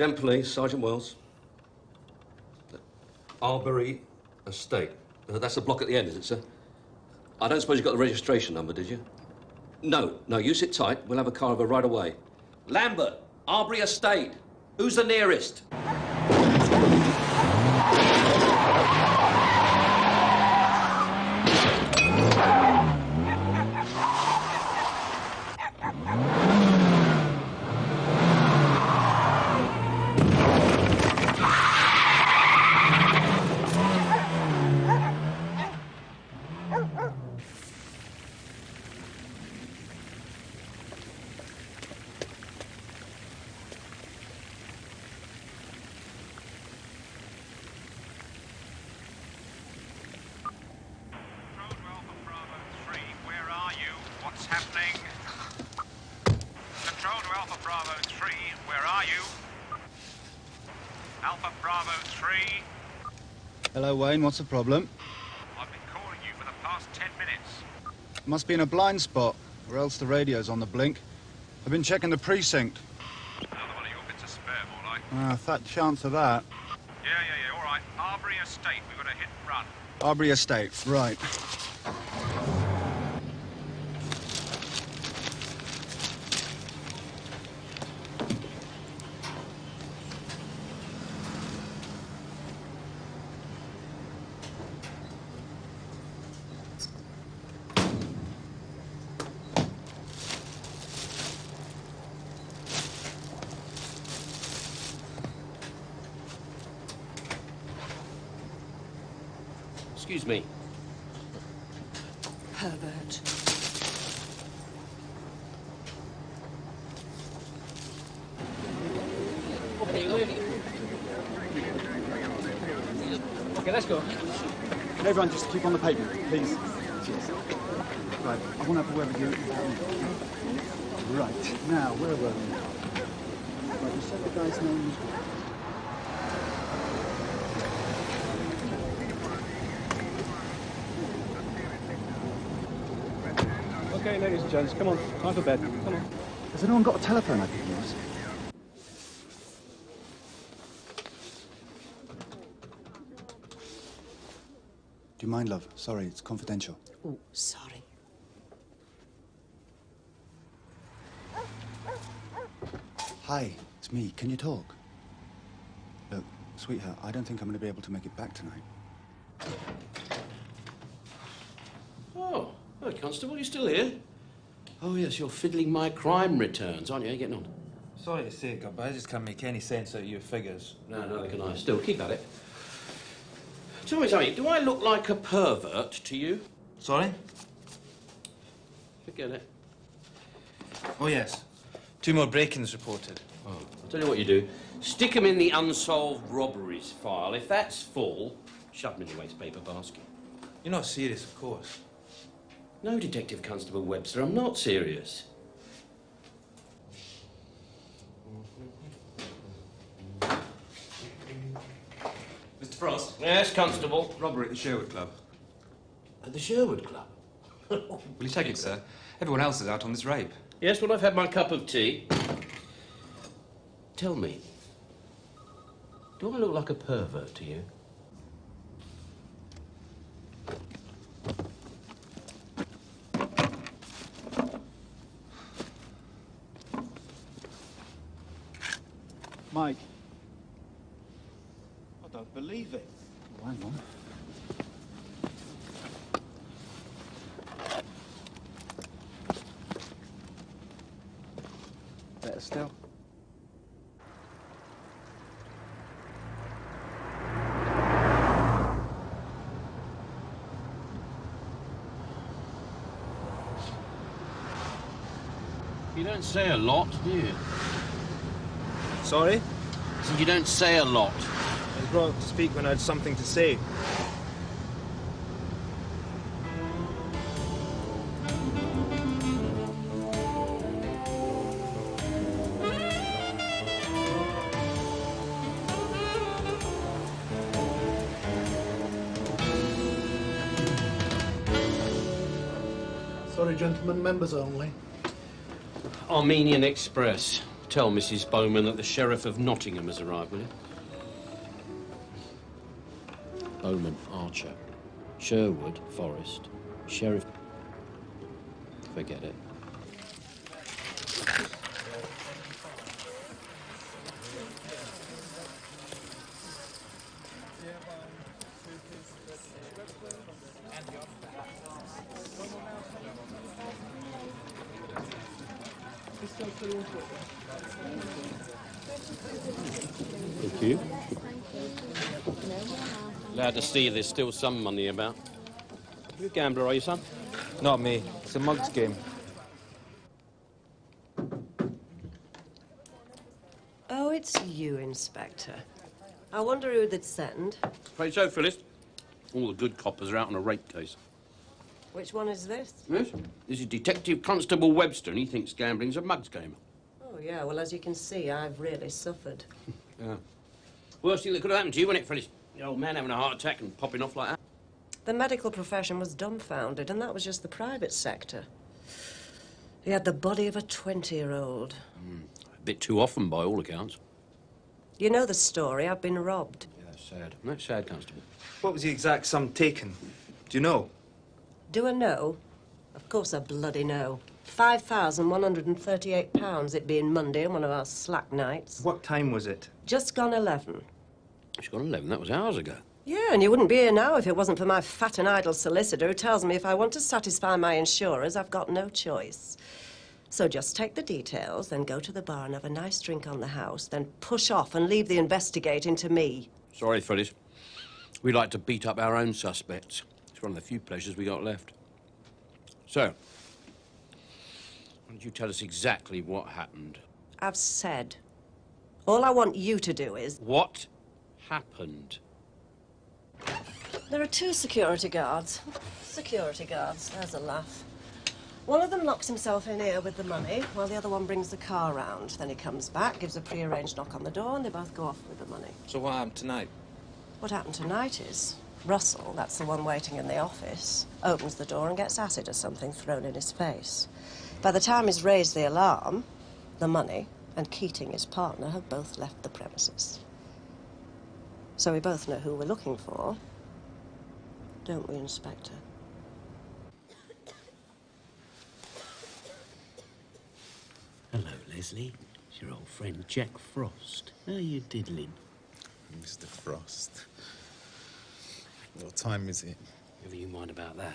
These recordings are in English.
10 Police, Sergeant Wells. Arbery Estate. That's the block at the end, is it, sir? I don't suppose you got the registration number, did you? No, you sit tight. We'll have a car over right away. Lambert, Arbery Estate. Who's the nearest? Hello, Wayne. What's the problem? I've been calling you for the past 10 minutes. Must be in a blind spot, or else the radio's on the blink. I've been checking the precinct. Another one of your bits of spare, more like. Fat chance of that. Yeah, all right. Arbery Estate, we've got a hit and run. Arbery Estate, right. Excuse me. Herbert. Okay, let's go. Can everyone just keep on the pavement, please? Cheers. Right, I want to have a word with you about... Right, now, where were we? Right, you said the guy's name was what? Okay, ladies and gents, come on. Time for bed. Come on. Has anyone got a telephone I could use? Do you mind, love? Sorry, it's confidential. Oh, sorry. Hi, it's me. Can you talk? Look, sweetheart, I don't think I'm going to be able to make it back tonight. Oh, Constable, you still here? Oh, yes, you're fiddling my crime returns, aren't you? How you getting on? Sorry to say it, but I just can't make any sense out of your figures. No, neither can I. Still, keep at it. Tell me something, do I look like a pervert to you? Sorry? Forget it. Oh, yes. 2 more break-ins reported. Oh, I'll tell you what you do. Stick them in the unsolved robberies file. If that's full, shove them in the waste paper basket. You're not serious, of course. No, Detective Constable Webster, I'm not serious. Mr. Frost? Yes, Constable? Robbery at the Sherwood Club. At the Sherwood Club? Will you take it, sir? Everyone else is out on this rape. Yes, well, I've had my cup of tea. Tell me, do I look like a pervert to you? Mike. I don't believe it. Oh, hang on. Better still. You don't say a lot, do you? Sorry? So you don't say a lot. I was brought up to speak when I had something to say. Sorry, gentlemen, members only. Armenian Express, tell Mrs. Bowman that the Sheriff of Nottingham has arrived, will you? Bowman, Archer. Sherwood, Forest. Sheriff... Forget it. Thank you. Glad to see there's still some money about. You a gambler, are you, son? Not me. It's a mug's game. Oh, it's you, Inspector. I wonder who they'd send. Afraid so, Phyllis. All the good coppers are out on a rape case. Which one is this? Yes? This is Detective Constable Webster, and he thinks gambling's a mug's game. Oh, yeah, well, as you can see, I've really suffered. Yeah. Worst thing that could have happened to you, wasn't it, Phyllis? The old man having a heart attack and popping off like that. The medical profession was dumbfounded, and that was just the private sector. He had the body of a 20-year-old. A bit too often, by all accounts. You know the story. I've been robbed. Yeah, that's sad. That's sad, Constable. What was the exact sum taken? Do you know? Do I know? Of course I bloody know. £5,138, it being Monday on one of our slack nights. What time was it? Just gone 11. It's gone 11. That was hours ago. Yeah, and you wouldn't be here now if it wasn't for my fat and idle solicitor who tells me if I want to satisfy my insurers, I've got no choice. So just take the details, then go to the bar and have a nice drink on the house, then push off and leave the investigating to me. Sorry, Phyllis. We like to beat up our own suspects. It's one of the few pleasures we got left. So, why don't you tell us exactly what happened? I've said. All I want you to do is... What happened? There are two security guards. Security guards, there's a laugh. One of them locks himself in here with the money, while the other one brings the car round. Then he comes back, gives a prearranged knock on the door, and they both go off with the money. So what happened tonight? What happened tonight is Russell, that's the one waiting in the office, opens the door and gets acid or something thrown in his face. By the time he's raised the alarm, the money and Keating, his partner, have both left the premises. So we both know who we're looking for, don't we, Inspector? Hello, Leslie. It's your old friend Jack Frost. How are you diddling? Mr. Frost. What time is it? Never you mind about that.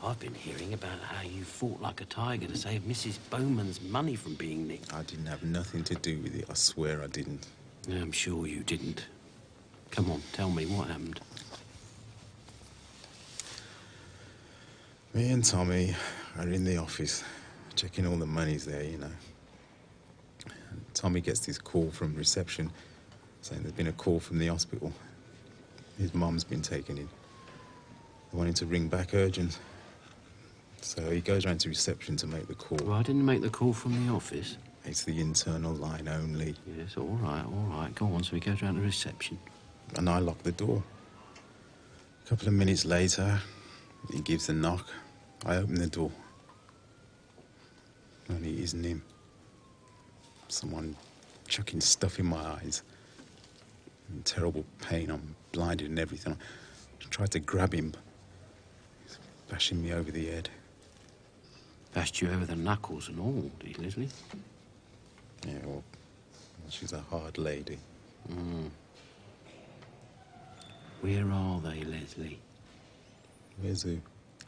I've been hearing about how you fought like a tiger to save Mrs. Bowman's money from being nicked. I didn't have nothing to do with it. I swear I didn't. I'm sure you didn't. Come on, tell me what happened. Me and Tommy are in the office, checking all the monies there, you know. And Tommy gets this call from reception saying there's been a call from the hospital. His mum's been taken in. They want him to ring back urgent. So he goes round to reception to make the call. Well, I didn't make the call from the office. It's the internal line only. Yes, all right. Go on, so he goes round to reception. And I lock the door. A couple of minutes later, he gives a knock. I open the door. Only it isn't him. Someone chucking stuff in my eyes. I'm in terrible pain. I'm blinded and everything. I tried to grab him. He's bashing me over the head. Bashed you over the knuckles and all, did he, Leslie? Yeah, well, she's a hard lady. Where are they, Leslie? Where's who?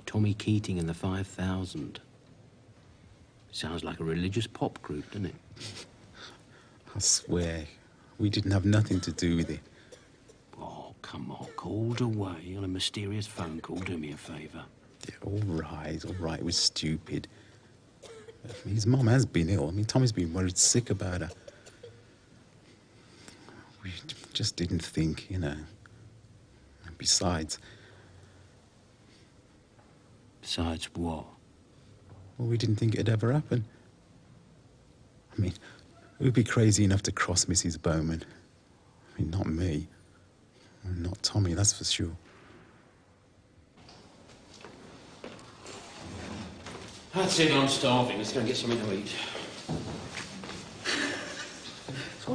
Tommy Keating and the 5,000. Sounds like a religious pop group, doesn't it? I swear, we didn't have nothing to do with it. Oh, come on. Called away on a mysterious phone call. Do me a favour. Yeah, all right. It was stupid. His mum has been ill. I mean, Tommy's been worried sick about her. We just didn't think, you know. And besides... Besides what? Well, we didn't think it'd ever happen. I mean, who'd be crazy enough to cross Mrs. Bowman? I mean, not me. Not Tommy, that's for sure. That's it, I'm starving. Let's go and get something to eat.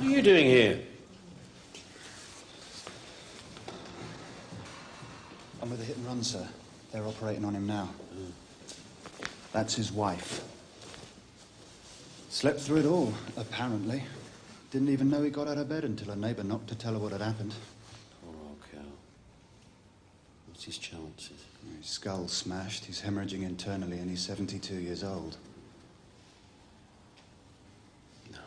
What are you doing here? I'm with the hit and run, sir. They're operating on him now. That's his wife. Slept through it all, apparently. Didn't even know he got out of bed until a neighbour knocked to tell her what had happened. Poor old cow. What's his chances? His skull smashed, he's hemorrhaging internally, and he's 72 years old. No.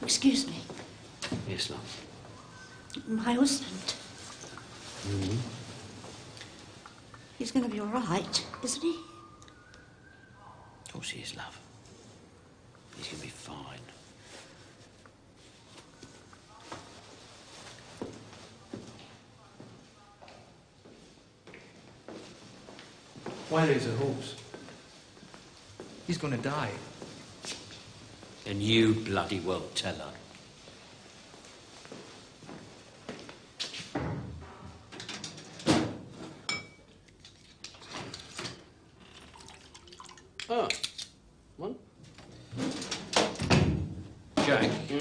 Excuse me. Yes, love. My husband. Mm-hmm. He's going to be all right, isn't he? Of course he is, love. He's going to be fine. Why there's a horse? He's going to die. And you bloody well tell her. Ah, one. Jack, do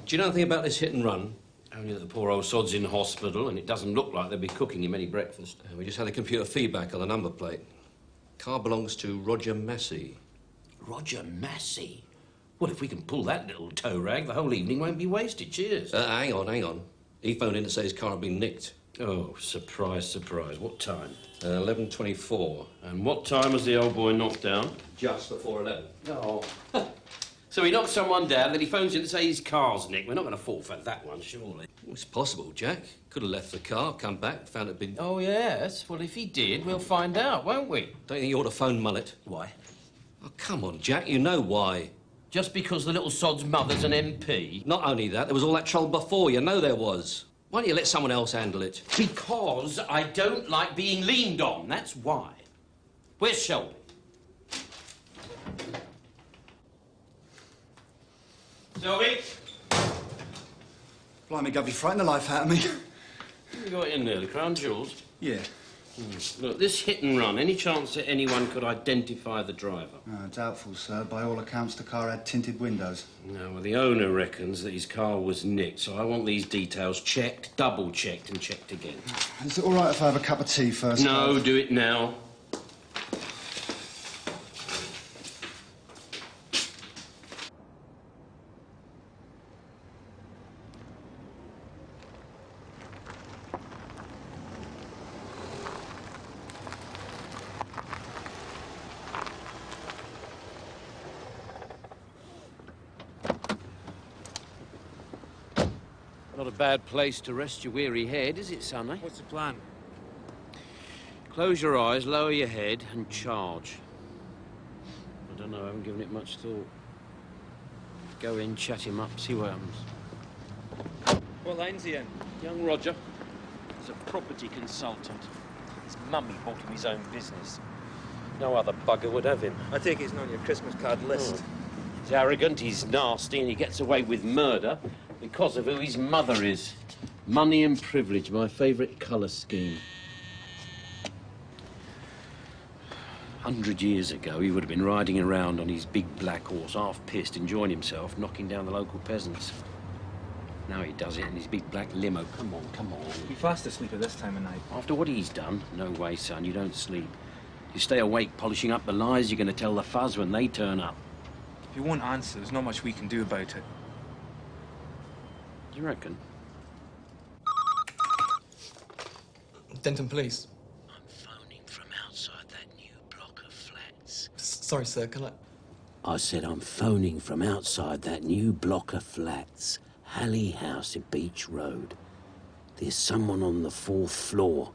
you know anything about this hit and run? Only that the poor old sod's in hospital and it doesn't look like they'll be cooking him any breakfast. We just had the computer feedback on the number plate. Car belongs to Roger Massey. Roger Massey? Well, if we can pull that little tow rag, the whole evening won't be wasted. Cheers. Hang on. He phoned in to say his car had been nicked. Oh, surprise, surprise. What time? 11:24. And what time was the old boy knocked down? Just before 11. Oh. So he knocked someone down, then he phones in to say his car's nicked. We're not going to fall for that one, surely. Well, it's possible, Jack. Could have left the car, come back, found it been... Oh, yes? Well, if he did, we'll find out, won't we? Don't you think you ought to phone Mullet? Why? Oh, come on, Jack, you know why. Just because the little sod's mother's an MP? Not only that, there was all that trouble before. You know there was. Why don't you let someone else handle it? Because I don't like being leaned on, that's why. Where's Shelby? Shelby? Blimey, Gov, you frightened the life out of me. You got in there, the crown jewels? Yeah. Look, this hit and run, any chance that anyone could identify the driver? Doubtful, sir. By all accounts, the car had tinted windows. No, well, the owner reckons that his car was nicked, so I want these details checked, double-checked and checked again. Is it all right if I have a cup of tea first? No, do it now. Not a bad place to rest your weary head, is it, Sonny? What's the plan? Close your eyes, lower your head, and charge. I don't know, I haven't given it much thought. Go in, chat him up, see what happens. What line's he in? Young Roger. He's a property consultant. His mummy bought him his own business. No other bugger would have him. I take it he's not on your Christmas card list. He's arrogant, he's nasty, and he gets away with murder because of who his mother is. Money and privilege, my favourite colour scheme. 100 years ago, he would have been riding around on his big black horse, half pissed, enjoying himself, knocking down the local peasants. Now he does it in his big black limo. Come on, come on. Be fast asleep at this time of night. After what he's done, no way, son, you don't sleep. You stay awake polishing up the lies you're going to tell the fuzz when they turn up. If he won't answer, there's not much we can do about it. You reckon? Denton Police. I'm phoning from outside that new block of flats. Sorry, sir, can I... I said I'm phoning from outside that new block of flats. Halley House in Beach Road. There's someone on the 4th floor.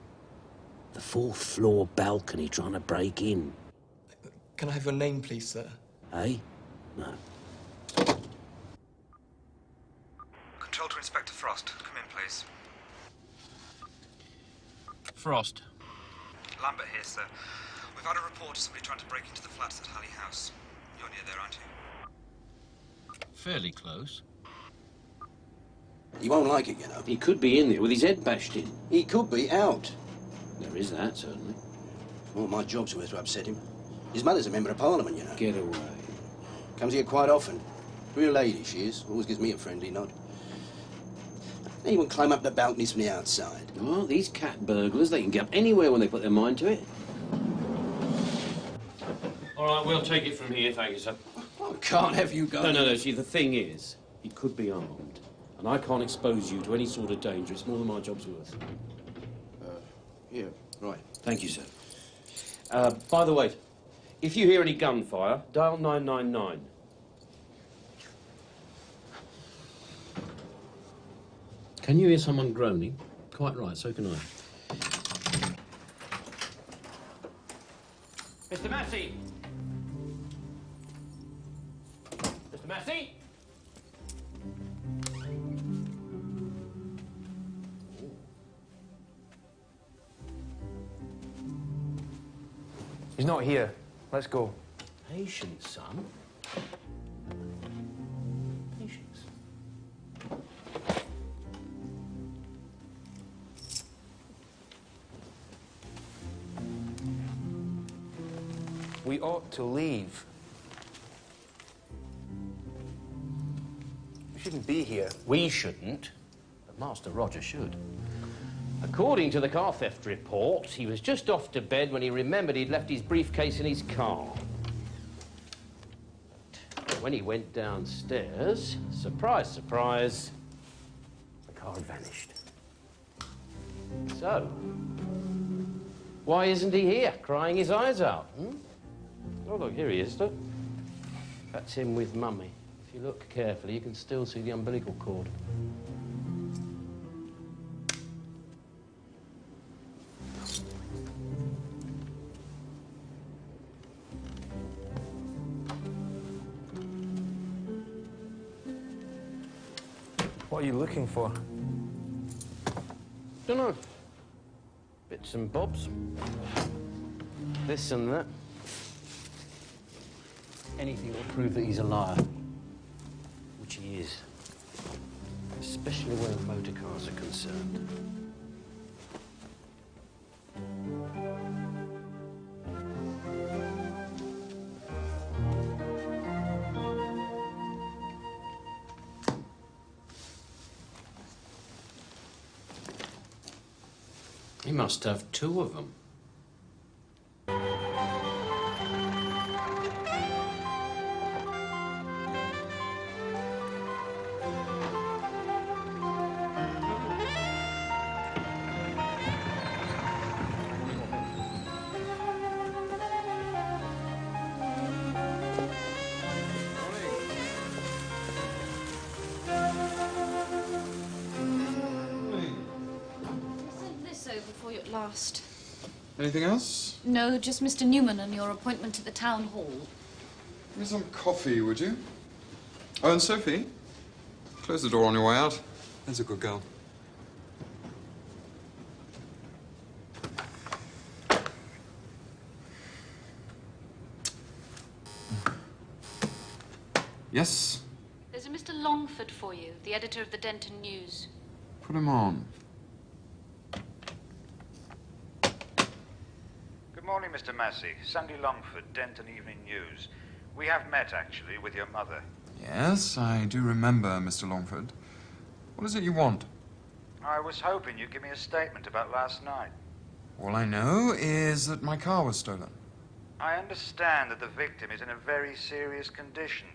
The 4th floor balcony trying to break in. Can I have your name, please, sir? Eh? No. Control to Inspector Frost. Come in, please. Frost. Lambert here, sir. We've had a report of somebody trying to break into the flats at Halley House. You're near there, aren't you? Fairly close. He won't like it, you know. He could be in there with his head bashed in. He could be out. There is that, certainly. Well, my job's here to upset him. His mother's a member of Parliament, you know. Get away. Comes here quite often. Real lady, she is. Always gives me a friendly nod. Anyone climb up the balconies from the outside? Oh, these cat burglars, they can get up anywhere when they put their mind to it. All right, we'll take it from here, thank you, sir. I can't have you go. No, see, the thing is, he could be armed, and I can't expose you to any sort of danger. It's more than my job's worth. Yeah, right. Thank you, sir. By the way, if you hear any gunfire, dial 999. Can you hear someone groaning? Quite right, so can I. Mr. Massey! Mr. Massey? He's not here. Let's go. Patience, son. Patience. We ought to leave. We shouldn't be here. We shouldn't, but Master Roger should. According to the car theft report, he was just off to bed when he remembered he'd left his briefcase in his car. But when he went downstairs, surprise, surprise, the car had vanished. So, why isn't he here, crying his eyes out? Oh, look, here he is, look. That's him with Mummy. If you look carefully, you can still see the umbilical cord. What are you looking for? Dunno. Bits and bobs. This and that. Anything will prove that he's a liar. Which he is. Especially where motor cars are concerned. He must have two of them. For you at last. Anything else? No, just Mr. Newman and your appointment at the town hall. Give me some coffee, would you? Oh, and Sophie, close the door on your way out. That's a good girl. Yes? There's a Mr. Longford for you, the editor of the Denton News. Put him on. Good morning, Mr. Massey. Sandy Longford, Denton Evening News. We have met, actually, with your mother. Yes, I do remember, Mr. Longford. What is it you want? I was hoping you'd give me a statement about last night. All I know is that my car was stolen. I understand that the victim is in a very serious condition.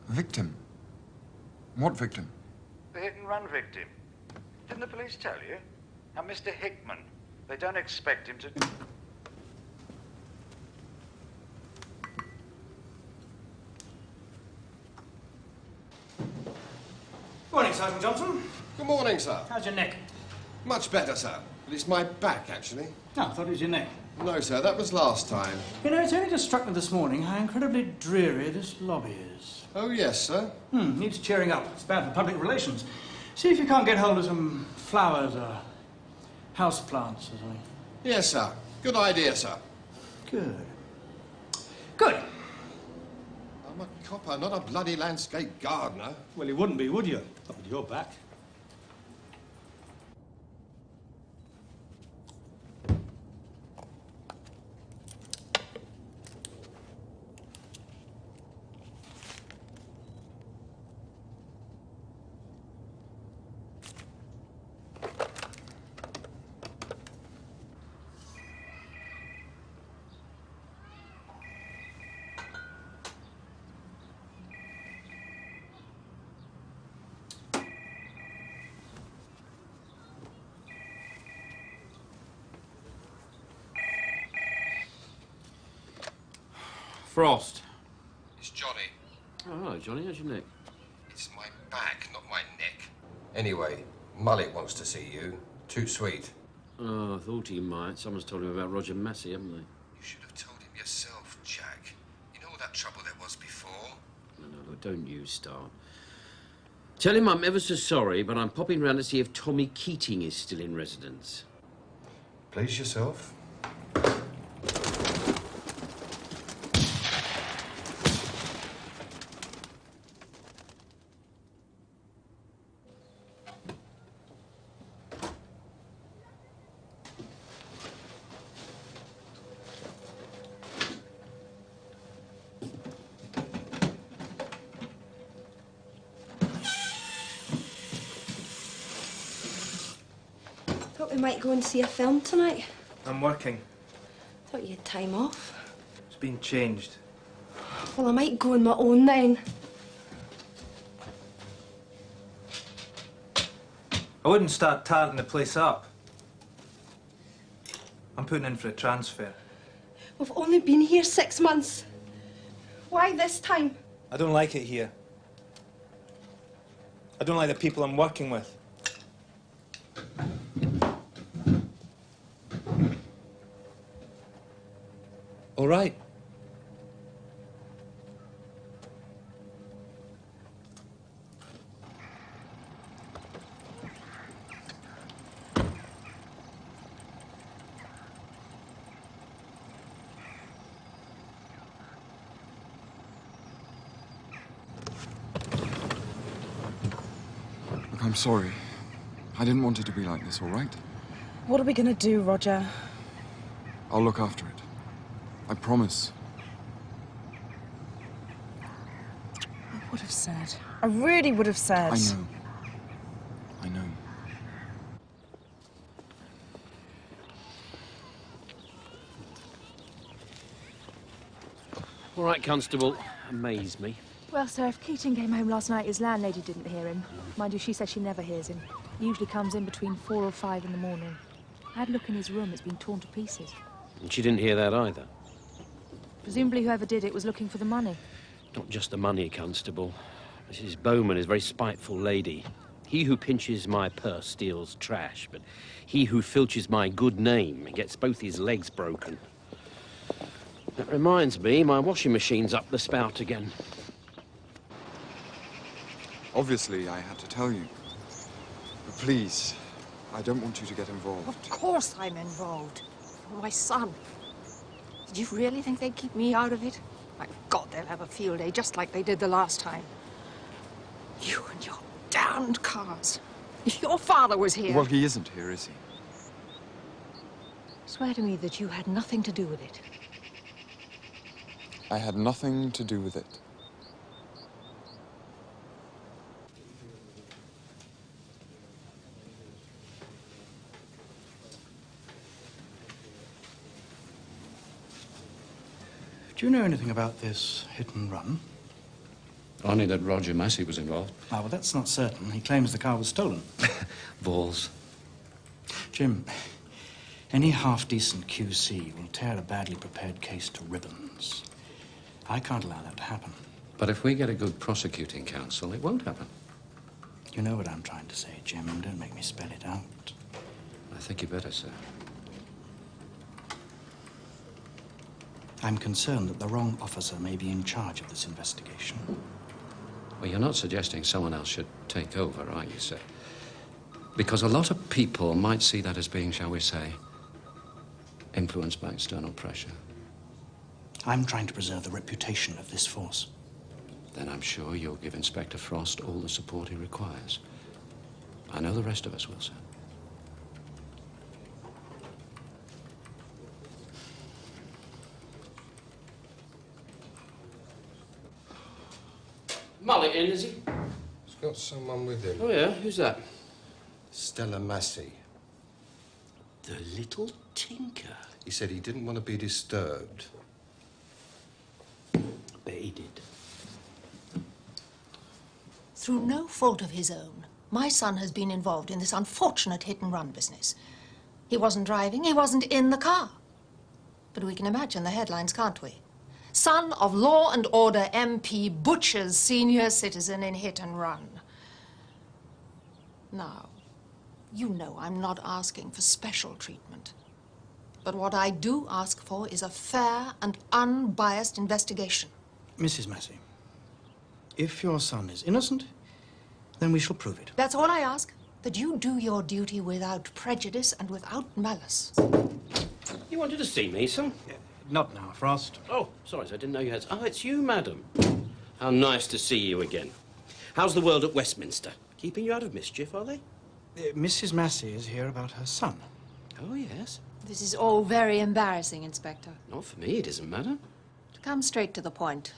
Victim? What victim? The hit-and-run victim. Didn't the police tell you? Now, Mr. Hickman, they don't expect him to... Morning, Sergeant Johnson. Good morning, sir. How's your neck? Much better, sir. At least my back, actually. Oh, I thought it was your neck. No, sir, that was last time. You know, it's only just struck me this morning how incredibly dreary this lobby is. Oh, yes, sir. Needs cheering up. It's bad for public relations. See if you can't get hold of some flowers or house plants or something. Yes, sir. Good idea, sir. Good. Good. I'm a copper, not a bloody landscape gardener. Well, you wouldn't be, would you? Not with your back. Frost. It's Johnny. Oh, hello, Johnny. How's your neck? It's my back, not my neck. Anyway, Mullet wants to see you. Too sweet. Oh, I thought he might. Someone's told him about Roger Massey, haven't they? You should have told him yourself, Jack. You know all that trouble there was before? No, don't you start. Tell him I'm ever so sorry, but I'm popping round to see if Tommy Keating is still in residence. Please yourself. Thought we might go and see a film tonight. I'm working. Thought you had time off. It's been changed. Well, I might go on my own then. I wouldn't start tarting the place up. I'm putting in for a transfer. We've only been here 6 months. Why this time? I don't like it here. I don't like the people I'm working with. All right. Look, I'm sorry. I didn't want it to be like this, all right? What are we going to do, Roger? I'll look after it. I promise. I would have said. I really would have said. I know. I know. All right, Constable. Amaze me. Well, sir, if Keating came home last night, his landlady didn't hear him. Mind you, she says she never hears him. He usually comes in between 4 or 5 in the morning. I had a look in his room. It's been torn to pieces. And she didn't hear that either. Presumably whoever did it was looking for the money. Not just the money, Constable. Mrs. Bowman is a very spiteful lady. He who pinches my purse steals trash, but he who filches my good name gets both his legs broken. That reminds me, my washing machine's up the spout again. Obviously, I had to tell you. But please, I don't want you to get involved. Of course I'm involved. My son. Did you really think they'd keep me out of it? My God, they'll have a field day just like they did the last time. You and your damned cars. If your father was here... Well, he isn't here, is he? Swear to me that you had nothing to do with it. I had nothing to do with it. Do you know anything about this hit and run? Only that Roger Massey was involved. Ah, well, that's not certain. He claims the car was stolen. Balls. Jim, any half-decent QC will tear a badly prepared case to ribbons. I can't allow that to happen. But if we get a good prosecuting counsel, it won't happen. You know what I'm trying to say, Jim. Don't make me spell it out. I think you better, sir. I'm concerned that the wrong officer may be in charge of this investigation. Well, you're not suggesting someone else should take over, are you, sir? Because a lot of people might see that as being, shall we say, influenced by external pressure. I'm trying to preserve the reputation of this force. Then I'm sure you'll give Inspector Frost all the support he requires. I know the rest of us will, sir. Mullet in, is he? He's got someone with him. Oh, yeah? Who's that? Stella Massey. The little tinker. He said he didn't want to be disturbed. I bet he did. Through no fault of his own, my son has been involved in this unfortunate hit-and-run business. He wasn't driving, he wasn't in the car. But we can imagine the headlines, can't we? Son of Law and Order MP Butcher's senior citizen in hit and run. Now, you know I'm not asking for special treatment. But what I do ask for is a fair and unbiased investigation. Mrs. Massey, if your son is innocent, then we shall prove it. That's all I ask, that you do your duty without prejudice and without malice. You wanted to see me, son? Not now, Frost. Oh, sorry, sir, I didn't know you had... Oh, it's you, madam. How nice to see you again. How's the world at Westminster? Keeping you out of mischief, are they? Mrs. Massey is here about her son. Oh, yes. This is all very embarrassing, Inspector. Not for me, it isn't, madam. To come straight to the point,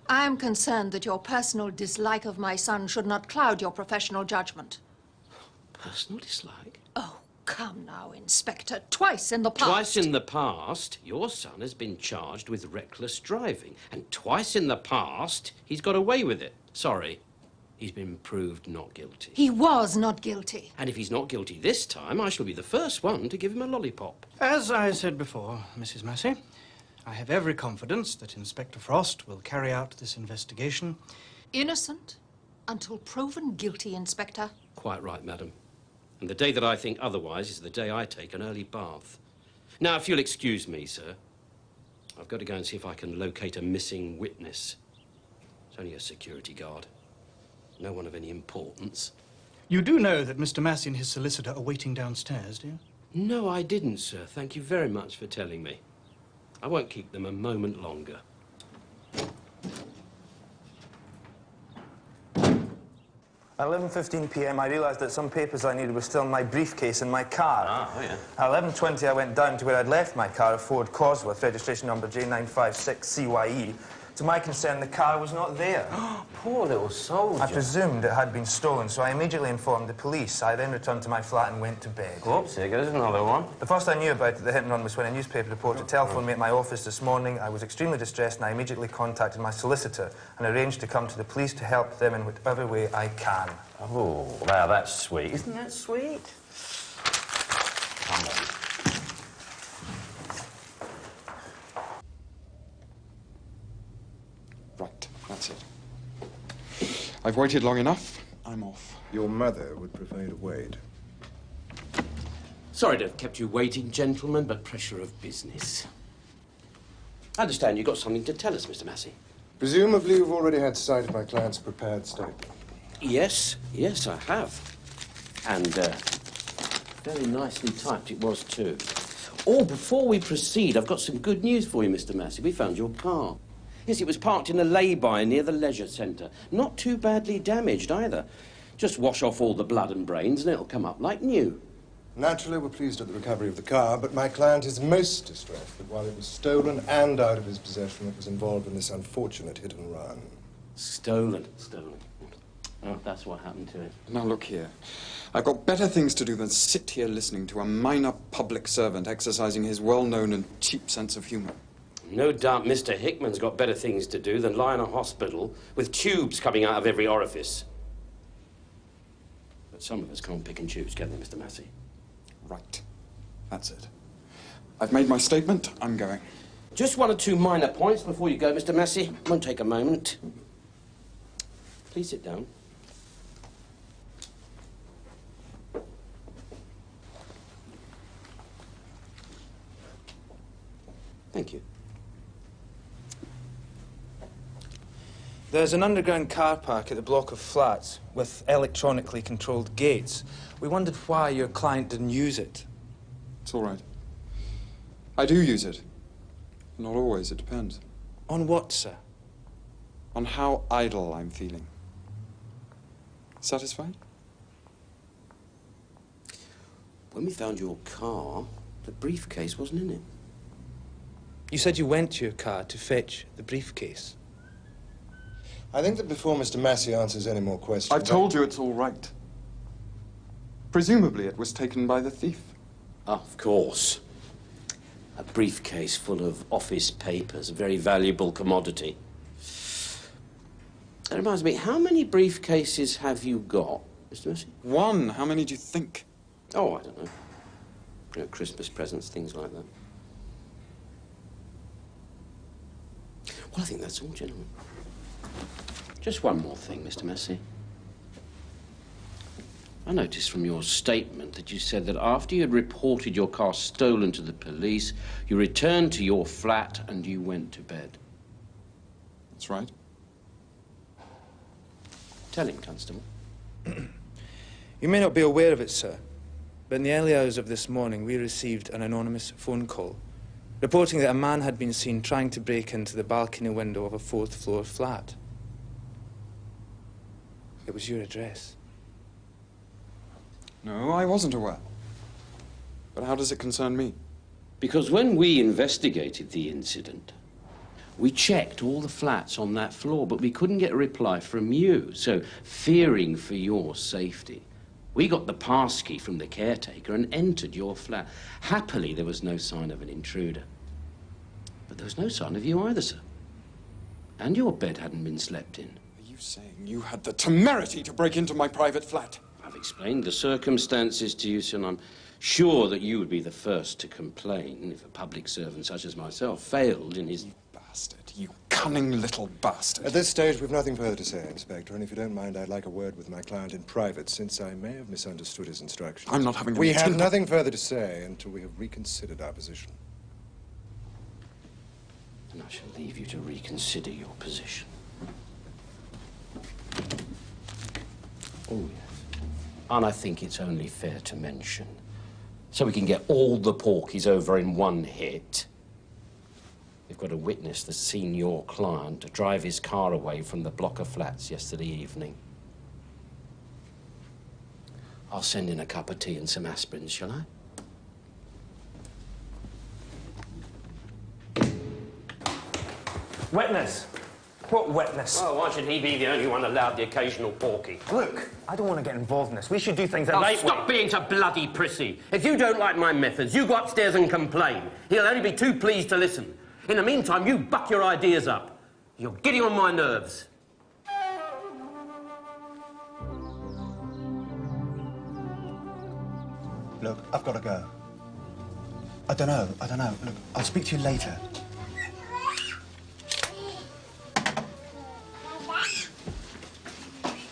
I am concerned that your personal dislike of my son should not cloud your professional judgment. Personal dislike? Oh, come now, Inspector. Twice in the past. Twice in the past, your son has been charged with reckless driving. And twice in the past, he's got away with it. Sorry. He's been proved not guilty. He was not guilty. And if he's not guilty this time, I shall be the first one to give him a lollipop. As I said before, Mrs. Massey, I have every confidence that Inspector Frost will carry out this investigation. Innocent until proven guilty, Inspector. Quite right, madam. And the day that I think otherwise is the day I take an early bath. Now, if you'll excuse me, sir, I've got to go and see if I can locate a missing witness. It's only a security guard. No one of any importance. You do know that Mr. Massey and his solicitor are waiting downstairs, do you? No, I didn't, sir. Thank you very much for telling me. I won't keep them a moment longer. At 11:15 p.m. I realised that some papers I needed were still in my briefcase in my car. Oh, yeah. At 11:20 I went down to where I'd left my car, a Ford Cosworth, registration number J956CYE. To my concern, the car was not there. Poor little soldier. I presumed it had been stolen, so I immediately informed the police. I then returned to my flat and went to bed. Oops, here goes another one. The first I knew about it, the hit and run, was when a newspaper reporter telephoned me at my office this morning. I was extremely distressed and I immediately contacted my solicitor and arranged to come to the police to help them in whatever way I can. Oh, now that's sweet. Isn't that sweet? Come on. Right, that's it. I've waited long enough. I'm off. Your mother would prefer you to wait. Sorry to have kept you waiting, gentlemen, but pressure of business. I understand you've got something to tell us, Mr. Massey. Presumably you've already had sight of my client's prepared statement. Yes, I have. And very nicely typed it was, too. Oh, before we proceed, I've got some good news for you, Mr. Massey. We found your car. Yes, it was parked in a lay-by near the leisure centre. Not too badly damaged, either. Just wash off all the blood and brains and it'll come up like new. Naturally, we're pleased at the recovery of the car, but my client is most distressed that while it was stolen and out of his possession, it was involved in this unfortunate hit and run. Stolen. Oh, that's what happened to it. Now, look here. I've got better things to do than sit here listening to a minor public servant exercising his well-known and cheap sense of humour. No doubt Mr. Hickman's got better things to do than lie in a hospital with tubes coming out of every orifice. But some of us can't pick and choose, can they, Mr. Massey? Right. That's it. I've made my statement. I'm going. Just one or two minor points before you go, Mr. Massey. Won't take a moment. Please sit down. Thank you. There's an underground car park at the block of flats with electronically controlled gates. We wondered why your client didn't use it. It's all right. I do use it. Not always, it depends. On what, sir? On how idle I'm feeling. Satisfied? When we found your car, the briefcase wasn't in it. You said you went to your car to fetch the briefcase. I think that before Mr. Massey answers any more questions... I've told you it's all right. Presumably it was taken by the thief. Oh, of course. A briefcase full of office papers, a very valuable commodity. That reminds me, how many briefcases have you got, Mr. Massey? One. How many do you think? Oh, I don't know. You know, Christmas presents, things like that. Well, I think that's all, gentlemen. Just one more thing, Mr. Massey. I noticed from your statement that you said that after you had reported your car stolen to the police, you returned to your flat and you went to bed. That's right. Tell him, Constable. You may not be aware of it, sir, but in the early hours of this morning, we received an anonymous phone call reporting that a man had been seen trying to break into the balcony window of a fourth-floor flat. It was your address. No, I wasn't aware. But how does it concern me? Because when we investigated the incident, we checked all the flats on that floor, but we couldn't get a reply from you. So, fearing for your safety, we got the passkey from the caretaker and entered your flat. Happily, there was no sign of an intruder. But there was no sign of you either, sir. And your bed hadn't been slept in. Are you saying you had the temerity to break into my private flat? I've explained the circumstances to you, sir, and I'm sure that you would be the first to complain if a public servant such as myself failed in his... Bastard, you cunning little bastard. At this stage, we've nothing further to say, Inspector, and if you don't mind, I'd like a word with my client in private, since I may have misunderstood his instructions. I'm not having... We have nothing further to say until we have reconsidered our position. And I shall leave you to reconsider your position. Oh, yes. And I think it's only fair to mention, so we can get all the porkies over in one hit, we've got a witness that's seen your client drive his car away from the block of flats yesterday evening. I'll send in a cup of tea and some aspirins, shall I? Witness? What witness? Well, why should he be the only one allowed the occasional porky? Look, I don't want to get involved in this. We should do things Oh, late. stop being so bloody prissy. If you don't like my methods, you go upstairs and complain. He'll only be too pleased to listen. In the meantime, you buck your ideas up. You're getting on my nerves. Look, I've got to go. I don't know. Look, I'll speak to you later.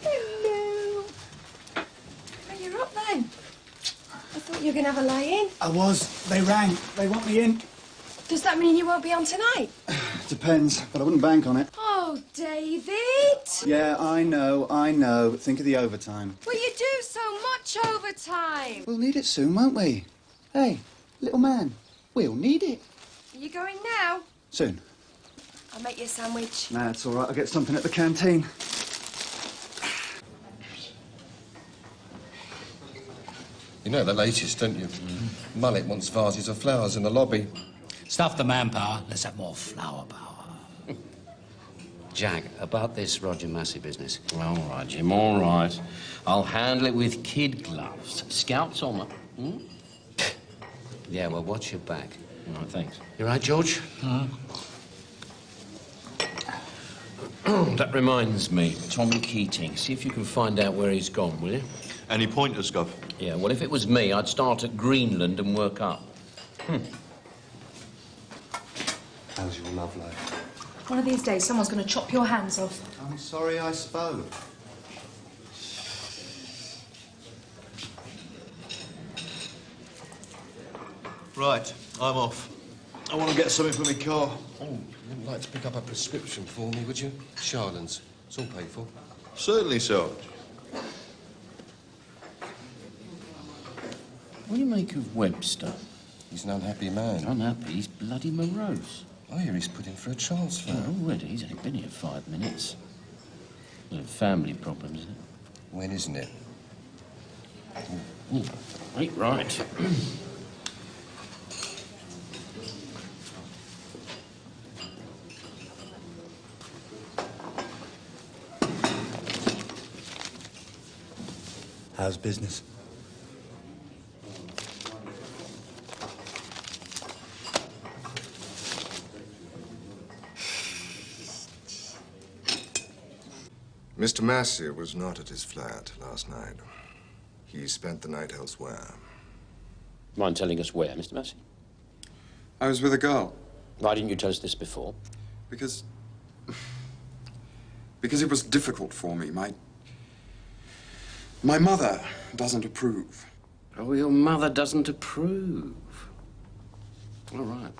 Hello. Oh, you're up then. I thought you were going to have a lie-in. I was. They rang. They want me in. Does that mean you won't be on tonight? Depends, but I wouldn't bank on it. Oh, David. Yeah, I know. Think of the overtime. Well, you do so much overtime. We'll need it soon, won't we? Hey, little man, we'll need it. Are you going now? Soon. I'll make you a sandwich. Nah, it's all right. I'll get something at the canteen. You know the latest, don't you? Mullet wants vases of flowers in the lobby. Stuff the manpower. Let's have more flower power. Jack, about this Roger Massey business. All right, Jim, all right. I'll handle it with kid gloves. Scouts on them. Hmm? Yeah, well, watch your back. All right, thanks. You right, George? That reminds me, Tommy Keating. See if you can find out where he's gone, will you? Any pointers, Gov? Yeah, well, if it was me, I'd start at Greenland and work up. How's your love life? One of these days, someone's going to chop your hands off. I'm sorry I spoke. Right, I'm off. I want to get something for my car. Oh, you wouldn't like to pick up a prescription for me, would you? Charlton's. It's all paid for. Certainly, Sarge. What do you make of Webster? He's an unhappy man. Unhappy? He's bloody morose. I hear he's put in for a transfer. Oh, already? He's only been here 5 minutes. Family problems, isn't it? When isn't it? Right. How's business? Mr. Massey was not at his flat last night. He spent the night elsewhere. Mind telling us where, Mr. Massey? I was with a girl. Why didn't you tell us this before? Because because it was difficult for me. My mother doesn't approve. Oh, your mother doesn't approve. All right.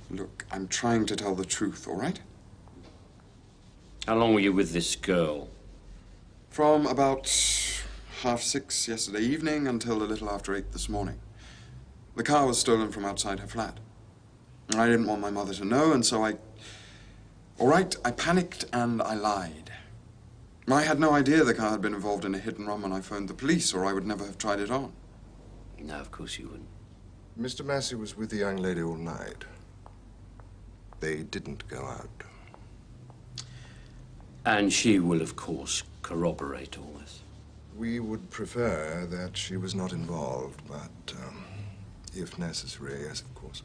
Look, I'm trying to tell the truth, all right? How long were you with this girl? From about 6:30 yesterday evening until a little after 8 this morning. The car was stolen from outside her flat. I didn't want my mother to know, and so all right, I panicked and I lied. I had no idea the car had been involved in a hit and run when I phoned the police, or I would never have tried it on. No, of course you wouldn't. Mr. Massey was with the young lady all night. They didn't go out. And she will, of course, corroborate all this. We would prefer that she was not involved, but if necessary, yes, of course.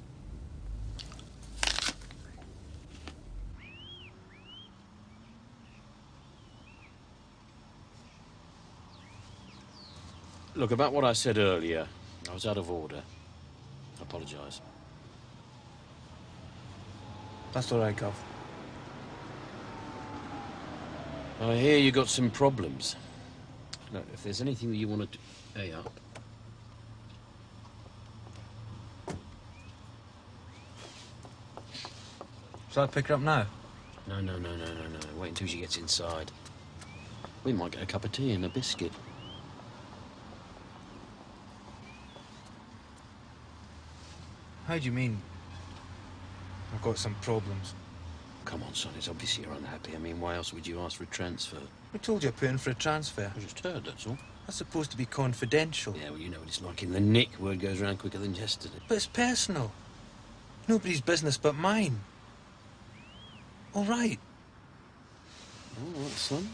Look, about what I said earlier, I was out of order. I apologise. That's all right, Gov. I hear you got some problems. Look, if there's anything that you want to do... Hey, up. Shall I pick her up now? No. Wait until she gets inside. We might get a cup of tea and a biscuit. How do you mean? I've got some problems. Come on, son, it's obvious you're unhappy. I mean, why else would you ask for a transfer? I told you I put in for a transfer. I just heard, that's all. That's supposed to be confidential. Yeah, well, you know what it's like in the nick. Word goes around quicker than yesterday. But it's personal. Nobody's business but mine. All right. All right, son.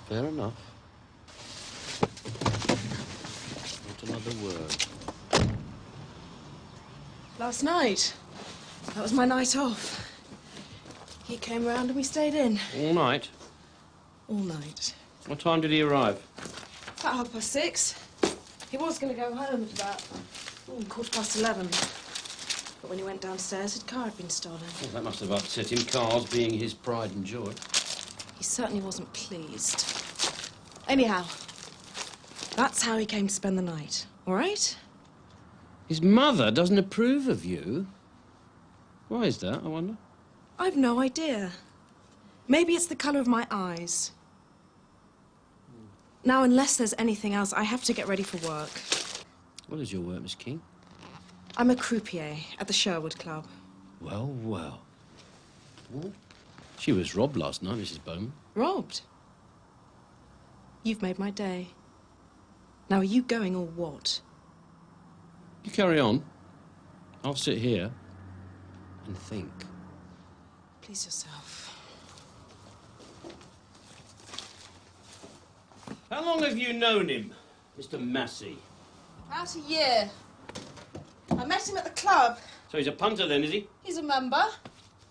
Fair enough. Not another word. Last night. That was my night off. He came round and we stayed in. All night? All night. What time did he arrive? About 6:30. He was going to go home at about 11:15. But when he went downstairs, his car had been stolen. Well, that must have upset him, cars being his pride and joy. He certainly wasn't pleased. Anyhow, that's how he came to spend the night, all right? His mother doesn't approve of you? Why is that, I wonder? I've no idea. Maybe it's the colour of my eyes. Now, unless there's anything else, I have to get ready for work. What is your work, Miss King? I'm a croupier at the Sherwood Club. Well. Well, she was robbed last night, Mrs. Bowman. Robbed? You've made my day. Now, are you going or what? You carry on. I'll sit here and think. Please yourself. How long have you known him, Mr. Massey? About a year. I met him at the club. So he's a punter then, is he? He's a member,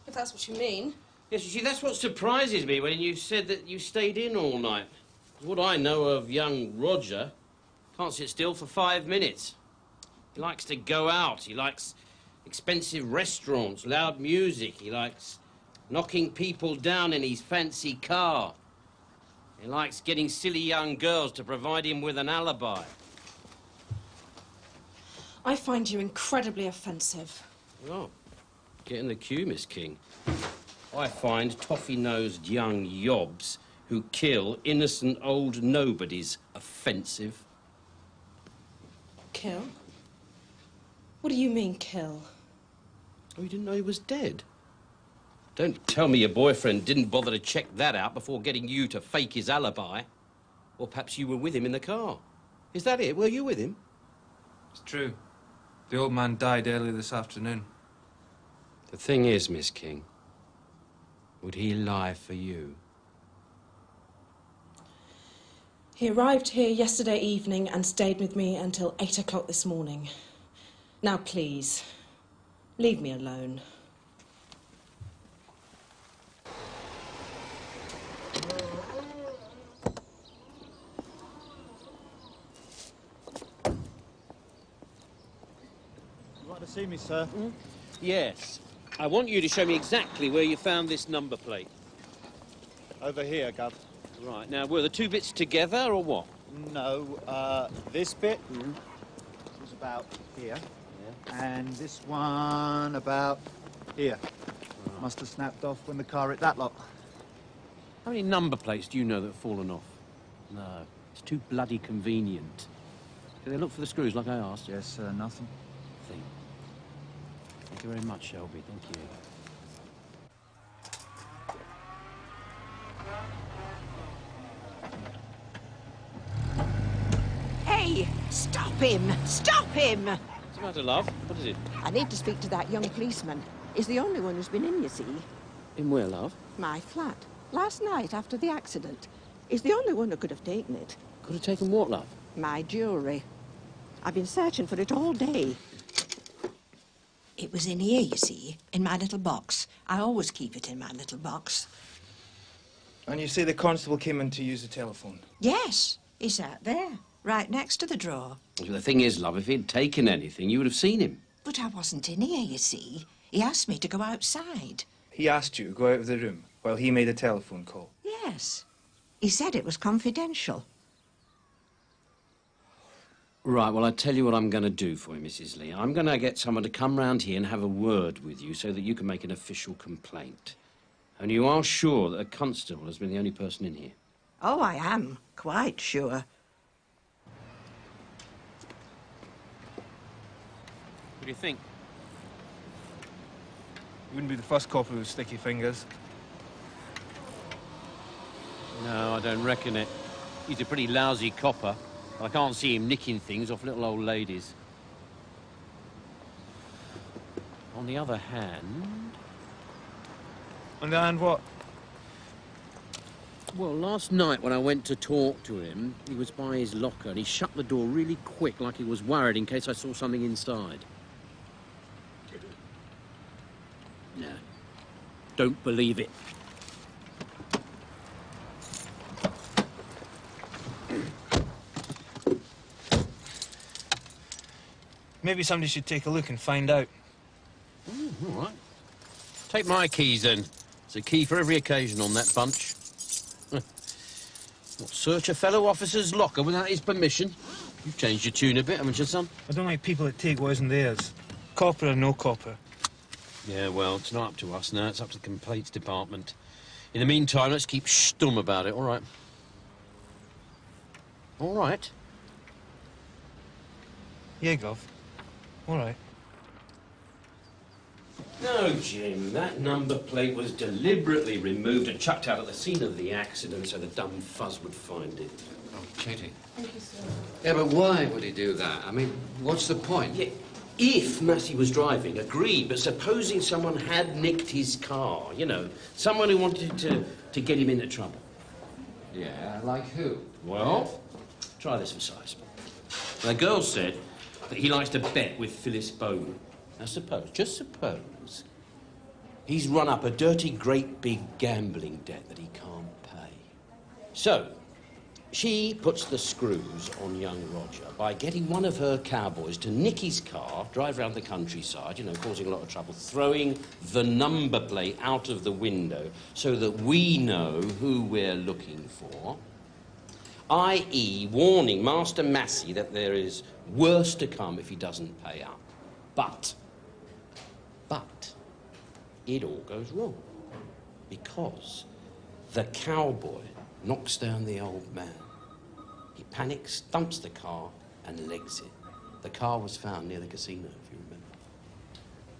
if that's what you mean. Yes, you see, that's what surprises me when you said that you stayed in all night. What I know of young Roger, can't sit still for 5 minutes. He likes to go out. He likes expensive restaurants, loud music. He likes knocking people down in his fancy car. He likes getting silly young girls to provide him with an alibi. I find you incredibly offensive. Oh, get in the queue, Miss King. I find toffee-nosed young yobs who kill innocent old nobodies offensive. Kill? What do you mean, kill? Oh, you didn't know he was dead? Don't tell me your boyfriend didn't bother to check that out before getting you to fake his alibi. Or perhaps you were with him in the car. Is that it? Were you with him? It's true. The old man died early this afternoon. The thing is, Miss King, would he lie for you? He arrived here yesterday evening and stayed with me until 8 o'clock this morning. Now, please, leave me alone. You'd like to see me, sir? Yes. I want you to show me exactly where you found this number plate. over here, Gov. Right, now, were the two bits together or what? No, this bit was about here. Yeah. And this one about here. Oh. Must have snapped off when the car hit that lot. How many number plates do you know that have fallen off? No, it's too bloody convenient. Did they look for the screws like I asked? Yes, nothing. Thank you very much, Shelby. Thank you. Hey! Stop him! Stop him! What's the matter, love? What is it? I need to speak to that young policeman. He's the only one who's been in, you see. In where, love? My flat. Last night, after the accident. He's the only one who could have taken it. Could have taken what, love? My jewellery. I've been searching for it all day. It was in here, you see, in my little box. I always keep it in my little box. And you say the constable came in to use the telephone? Yes, he sat there, right next to the drawer. Well, the thing is, love, if he'd taken anything, you would have seen him. But I wasn't in here, you see. He asked me to go outside. He asked you to go out of the room while he made a telephone call? Yes. He said it was confidential. Right, well, I tell you what I'm going to do for you, Mrs. Lee. I'm going to get someone to come round here and have a word with you so that you can make an official complaint. And you are sure that a constable has been the only person in here? Oh, I am. Quite sure. What do you think? You wouldn't be the first copper with sticky fingers. No, I don't reckon it. He's a pretty lousy copper. I can't see him nicking things off little old ladies. On the other hand... On the other hand, what? Well, last night when I went to talk to him, he was by his locker and he shut the door really quick, like he was worried in case I saw something inside. No. Don't believe it. Maybe somebody should take a look and find out. All right. Take my keys, then. There's a key for every occasion on that bunch. What, search a fellow officer's locker without his permission? You've changed your tune a bit, haven't you, son? I don't like people that take what isn't theirs. Copper or no copper. Yeah, well, it's not up to us now. It's up to the complaints department. In the meantime, let's keep stum about it, all right? All right? Yeah, Gov. All right. No, Jim, that number plate was deliberately removed and chucked out at the scene of the accident so the dumb fuzz would find it. Oh, Katie. Thank you, sir. Yeah, but why would he do that? I mean, what's the point? Yeah, if Massey was driving, agreed, but supposing someone had nicked his car, you know, someone who wanted to get him into trouble. Yeah, like who? Well, try this for size. The girl said that he likes to bet with Phyllis Bowman. Now suppose, just suppose, he's run up a dirty, great big gambling debt that he can't pay. So, she puts the screws on young Roger by getting one of her cowboys to nick his car, drive around the countryside, you know, causing a lot of trouble, throwing the number plate out of the window so that we know who we're looking for, i.e. warning Master Massey that there is worse to come if he doesn't pay up. But it all goes wrong because the cowboy knocks down the old man. He panics, dumps the car and legs it. The car was found near the casino, if you remember.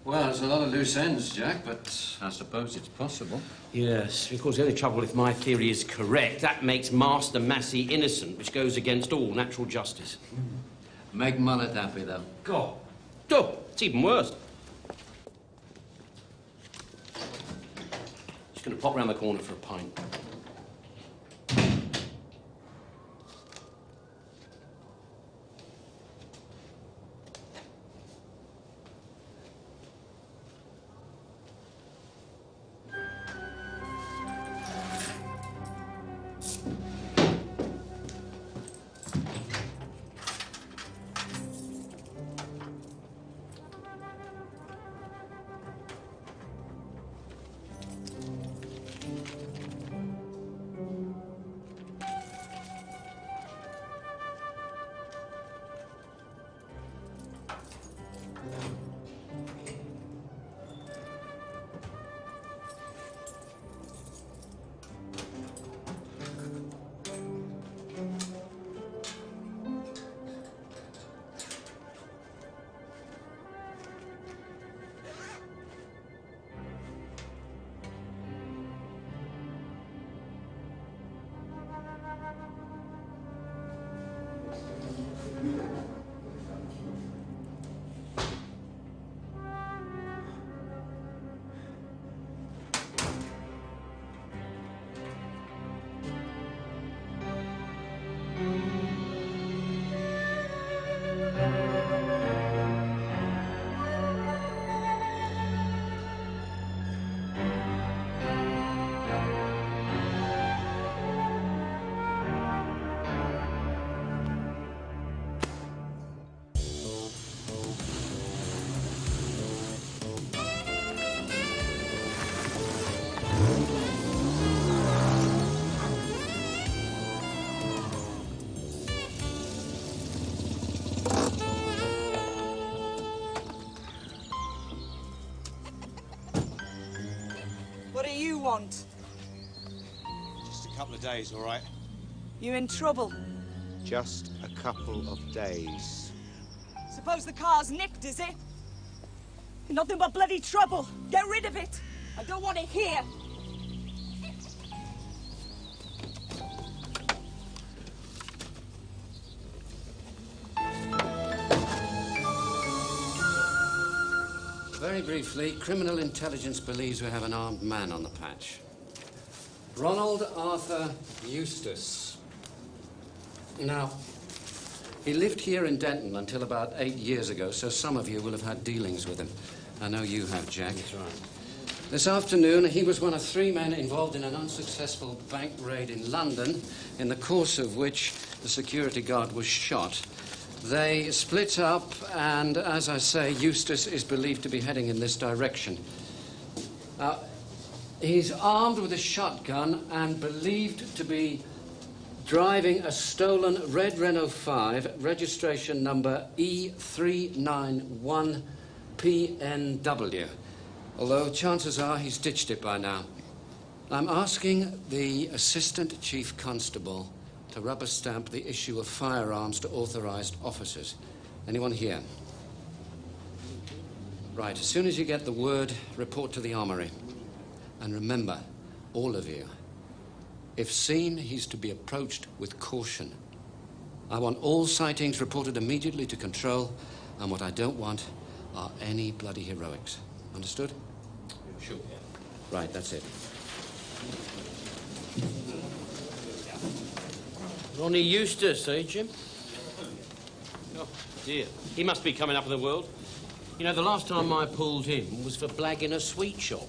Well, there's a lot of loose ends, Jack, but I suppose it's possible. Yes, because the only trouble, if my theory is correct, that makes Master Massey innocent, which goes against all natural justice. Make Mullet happy, though. God. Oh, it's even worse. Just going to pop round the corner for a pint. What do you want? Just a couple of days, all right? You in trouble? Just a couple of days. Suppose the car's nicked, is it? Nothing but bloody trouble. Get rid of it. I don't want it here. Very briefly, criminal intelligence believes we have an armed man on the patch. Ronald Arthur Eustace. Now, he lived here in Denton until about 8 years ago, so some of you will have had dealings with him. I know you have, Jack. That's right. This afternoon, he was one of 3 men involved in an unsuccessful bank raid in London, in the course of which the security guard was shot. They split up, and as I say, Eustace is believed to be heading in this direction. He's armed with a shotgun and believed to be driving a stolen red Renault 5, registration number E391PNW, although chances are he's ditched it by now. I'm asking the Assistant Chief Constable to rubber stamp the issue of firearms to authorized officers. Anyone here? Right, as soon as you get the word, report to the armory. And remember, all of you, if seen, he's to be approached with caution. I want all sightings reported immediately to control, and what I don't want are any bloody heroics. Understood? Sure. Right, that's it. Ronnie Eustace, eh, Jim? Oh, dear. He must be coming up in the world. You know, the last time I pulled him was for blagging a sweet shop.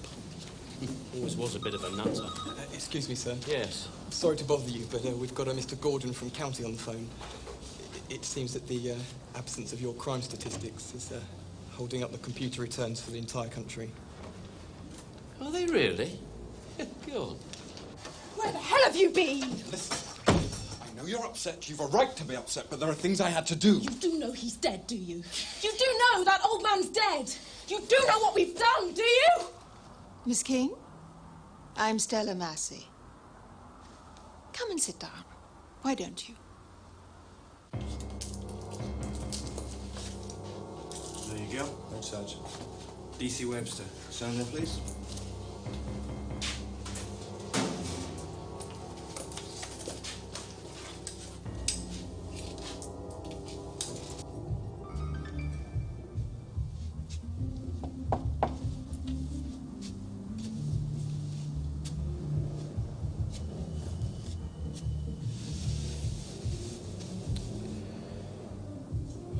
Always was a bit of a nutter. Excuse me, sir. Yes? Sorry to bother you, but we've got Mr. Gordon from County on the phone. It seems that the absence of your crime statistics is holding up the computer returns for the entire country. Are they really? Go on. Where the hell have you been? Listen, I know you're upset. You've a right to be upset, but there are things I had to do. You do know he's dead, do you? You do know that old man's dead. You do know what we've done, do you? Miss King, I'm Stella Massey. Come and sit down. Why don't you? There you go. No Sergeant. DC Webster. Sign there, please.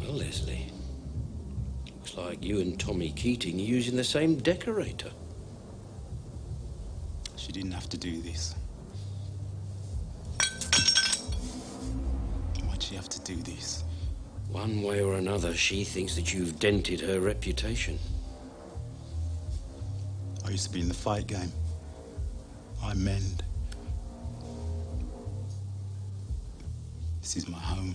Well, Leslie, looks like you and Tommy Keating are using the same decorator. She didn't have to do this. Why'd she have to do this? One way or another, she thinks that you've dented her reputation. I used to be in the fight game. I mend. This is my home.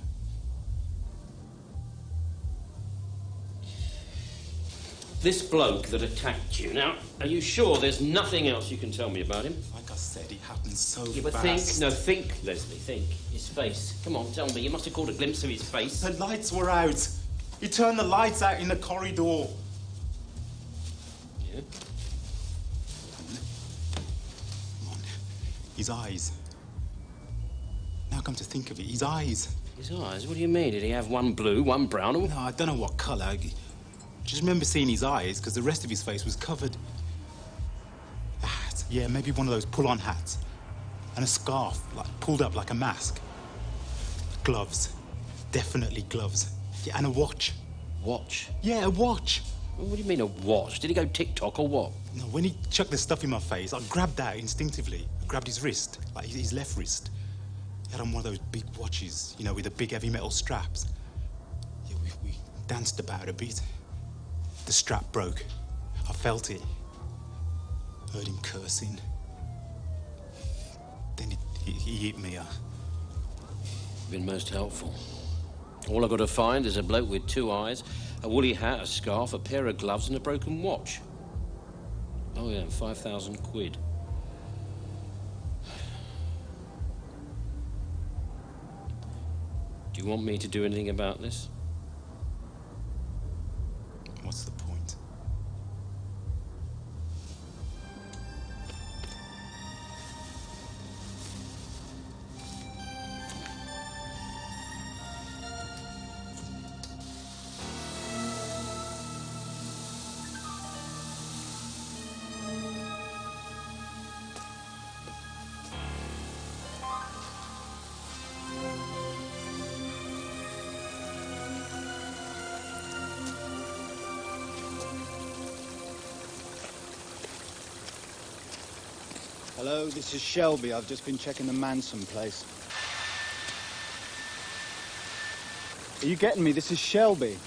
This bloke that attacked you. Now, are you sure there's nothing else you can tell me about him? Like I said, it happened so Yeah, but fast. think, Leslie, think. His face. Come on, tell me. You must have caught a glimpse of his face. The lights were out. He turned the lights out in the corridor. Yeah? Come on. His eyes. Now come to think of it, his eyes. His eyes? What do you mean? Did he have one blue, one brown? No, I don't know what colour. I just remember seeing his eyes because the rest of his face was covered. A hat. Yeah, maybe one of those pull-on hats. And a scarf, like pulled up like a mask. Gloves. Definitely gloves. Yeah, and a watch. Watch? Yeah, a watch. Well, what do you mean a watch? Did he go tick-tock or what? No, when he chucked the stuff in my face, I grabbed that instinctively. I grabbed his wrist, like his left wrist. He had on one of those big watches, you know, with the big heavy metal straps. Yeah, we danced about a bit. The strap broke. I felt it. Heard him cursing. Then he hit me. Been most helpful. All I've got to find is a bloke with two eyes, a woolly hat, a scarf, a pair of gloves, and a broken watch. Oh, yeah, 5,000 quid. Do you want me to do anything about this? What's the point? Hello, this is Shelby. I've just been checking the Manson place. Are you getting me? This is Shelby.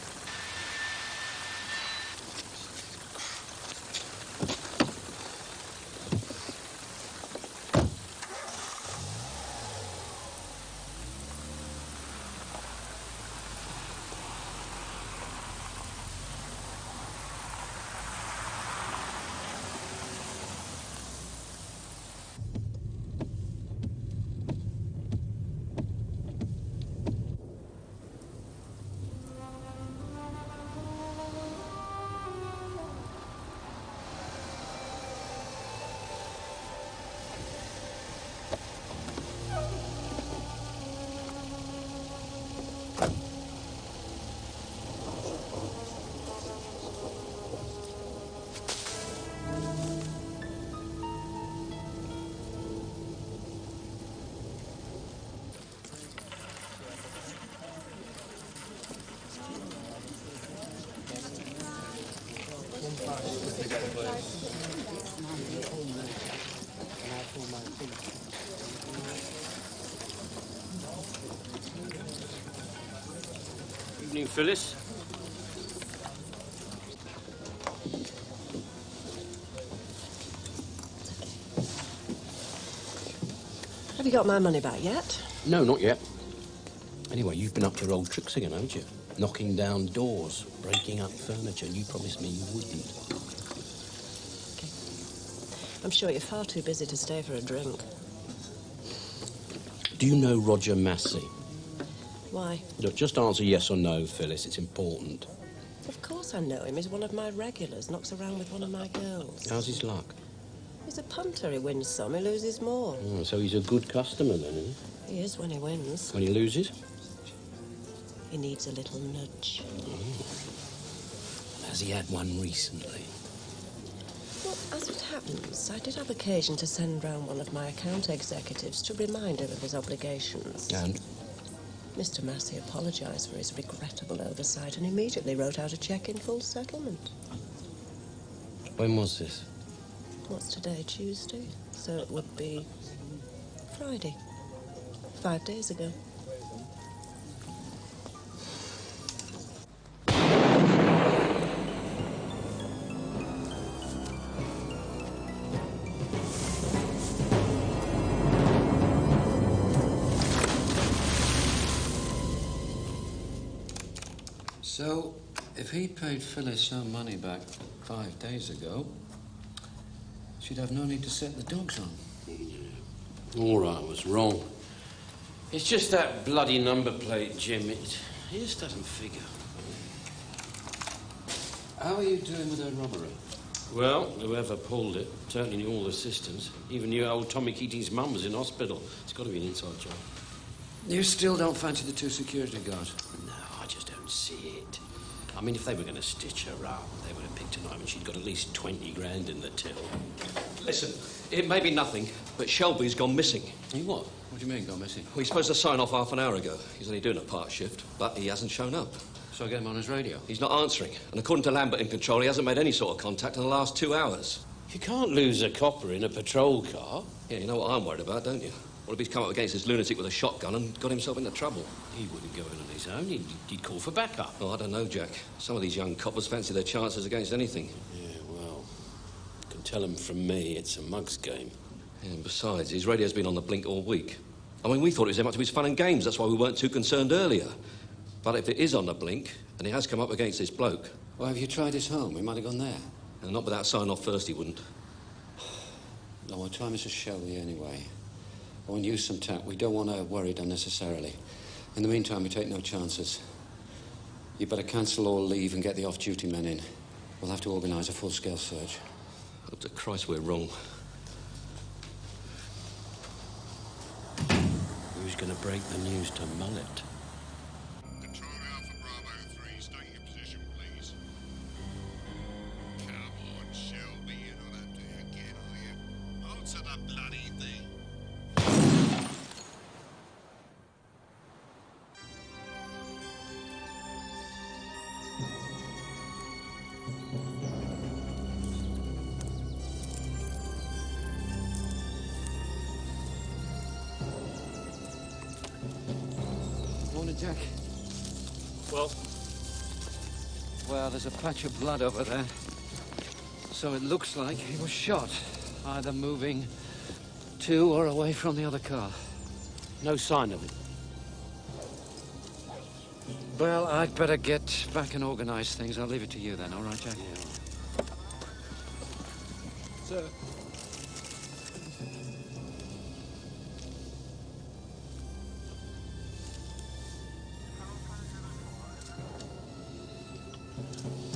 Evening, Phyllis. Have you got my money back yet? No, not yet. Anyway, you've been up to your old tricks again, haven't you? Knocking down doors, breaking up furniture, and you promised me you wouldn't. Okay. I'm sure you're far too busy to stay for a drink. Do you know Roger Massey? Why? Look, just answer yes or no, Phyllis. It's important. Of course I know him. He's one of my regulars. Knocks around with one of my girls. How's his luck? He's a punter. He wins some, he loses more. Oh, so he's a good customer then, isn't he? He is when he wins. When he loses? He needs a little nudge. Has he had one recently? Well, as it happens, I did have occasion to send round one of my account executives to remind him of his obligations. And? Mr. Massey apologised for his regrettable oversight and immediately wrote out a cheque in full settlement. When was this? What's today, Tuesday? So it would be Friday. 5 days ago. So, If he paid Phyllis some money back 5 days ago, she'd have no need to set the dogs on. All right, I was wrong. It's just that bloody number plate, Jim. It just doesn't figure. How are you doing with that robbery? Well, whoever pulled it certainly knew all the systems. Even knew old Tommy Keating's mum was in hospital. It's got to be an inside job. You still don't fancy the 2 security guards? No, I just don't see it. I mean, if they were going to stitch her up, they would have picked a night when she'd got at least 20 grand in the till. Listen, it may be nothing, but Shelby's gone missing. He what? What do you mean, gone missing? Well, he's supposed to sign off half an hour ago. He's only doing a part shift, but he hasn't shown up. So I get him on his radio? He's not answering. And according to Lambert in control, he hasn't made any sort of contact in the last 2 hours. You can't lose a copper in a patrol car. Yeah, you know what I'm worried about, don't you? What if he's come up against this lunatic with a shotgun and got himself into trouble? He wouldn't go in on his own. He'd call for backup. Oh, I don't know, Jack. Some of these young coppers fancy their chances against anything. Yeah, well, you can tell him from me it's a mug's game. Yeah, and besides, his radio's been on the blink all week. I mean, we thought it was there much of his fun and games. That's why we weren't too concerned earlier. But if it is on the blink, and he has come up against this bloke... Well, have you tried his home? He might have gone there. And not without sign off first, he wouldn't. No, I'll try Mrs. Shelby anyway. I want to use some tact. We don't want her worried unnecessarily. In the meantime, we take no chances. You better cancel all leave and get the off-duty men in. We'll have to organise a full-scale search. Hope to Christ we're wrong. Who's going to break the news to Mullet? Control Alpha Bravo 3, state your position, please. Come on, Shelby, you're not up to it again, are you? Answer the bloody thing. Morning, Jack. Well? Well, there's a patch of blood over there. So it looks like he was shot, either moving to or away from the other car. No sign of it. Well, I'd better get back and organise things. I'll leave it to you then, all right, Jack? Yeah. Sir.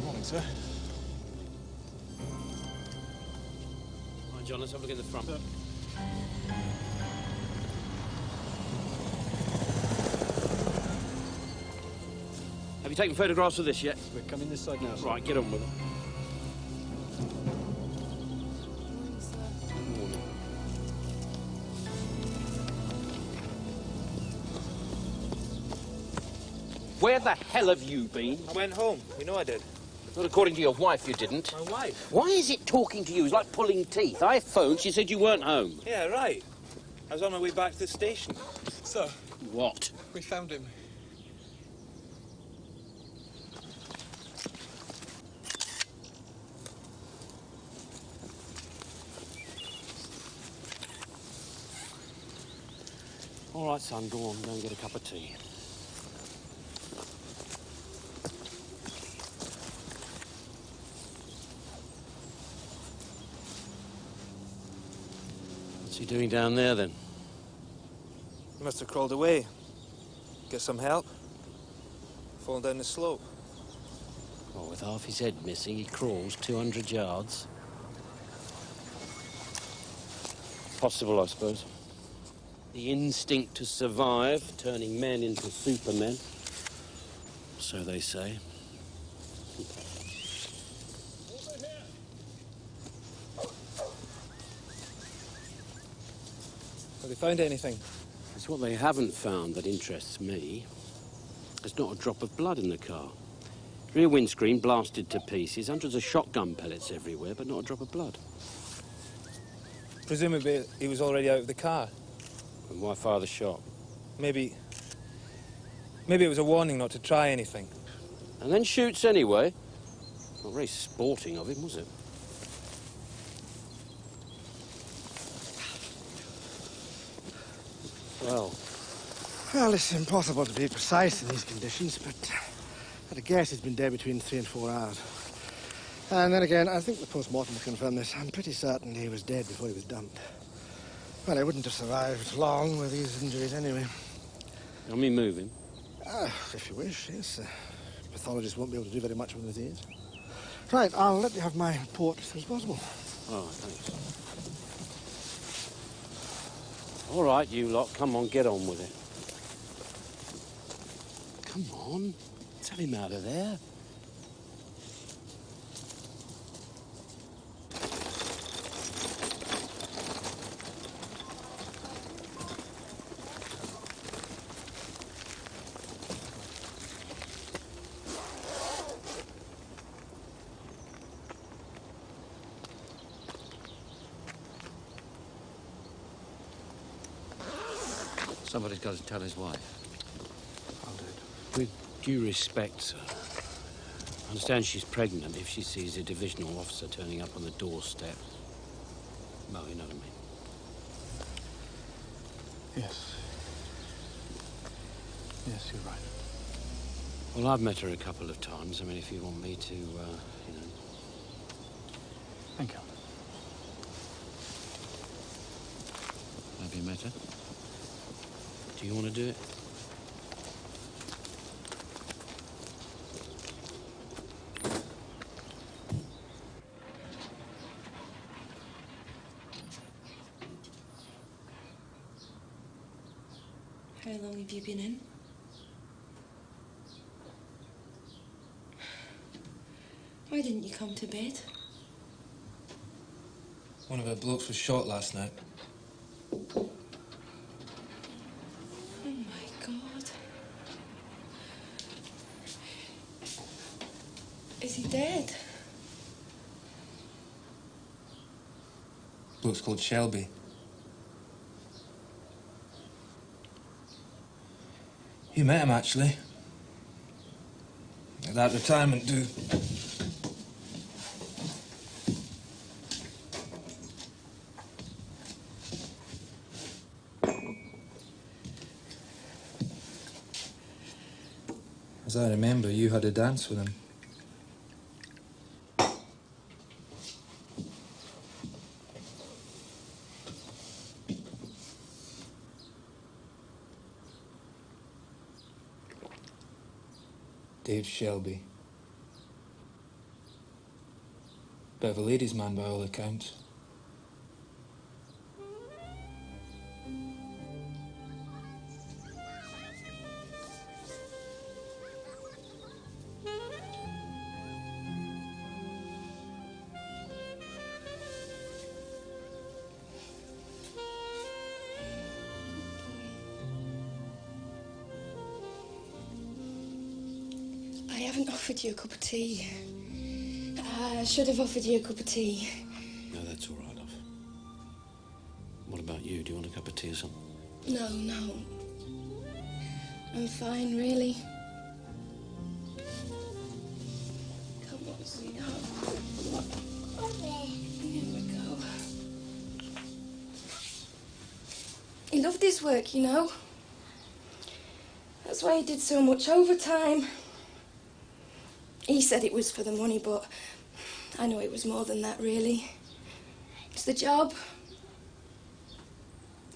Morning, sir. Right, John, let's have a look in the front. Sir. Have you taken photographs of this yet? We're coming this side now, sir. Right, get on with it. Where the hell have you been? I went home. You know I did. Not according to your wife, you didn't. My wife? Why is it talking to you? It's like pulling teeth. I phoned, she said you weren't home. Yeah, right. I was on my way back to the station. Sir. What? We found him. All right, son, go on. Go and get a cup of tea. What's he doing down there, then? He must have crawled away. Get some help. Fallen down the slope. Well, with half his head missing, he crawls 200 yards. Possible, I suppose. The instinct to survive, turning men into supermen. So they say. Have they found anything? It's what they haven't found that interests me. There's not a drop of blood in the car. Rear windscreen blasted to pieces, hundreds of shotgun pellets everywhere, but not a drop of blood. Presumably he was already out of the car. And why fire the shot? Maybe it was a warning not to try anything. And then shoots anyway. Not very sporting of him, was it? Well, it's impossible to be precise in these conditions, but At a guess, he's been dead between 3 and 4 hours. And then again, I think the post-mortem will confirm this. I'm pretty certain he was dead before he was dumped. Well, he wouldn't have survived long with these injuries anyway. Let me move him. If you wish, yes. Pathologists won't be able to do very much with his ears. Right, I'll let you have my report as soon as possible. All right, thanks. All right, you lot, come on, get on with it. Come on, let's have him out of there. Somebody's got to tell his wife. I'll do it. With due respect, sir, I understand she's pregnant if she sees a divisional officer turning up on the doorstep. No, you know what I mean. Yes. Yes, you're right. Well, I've met her a couple of times. I mean, if you want me to, you know... Thank you. Have you met her? Do you want to do it? How long have you been in? Why didn't you come to bed? One of our blokes was shot last night. Oh my God. Is he dead? Bloke's called Shelby. You met him, actually. At that retirement do. As I remember, you had a dance with him. Dave Shelby. Bit of a ladies' man by all accounts. I haven't offered you a cup of tea. I should have offered you a cup of tea. No, that's all right, love. What about you? Do you want a cup of tea or something? No, no. I'm fine, really. Come on, sweetheart. Here we go. He loved his work, you know. That's why he did so much overtime. He said it was for the money, but I know it was more than that, really. It's the job.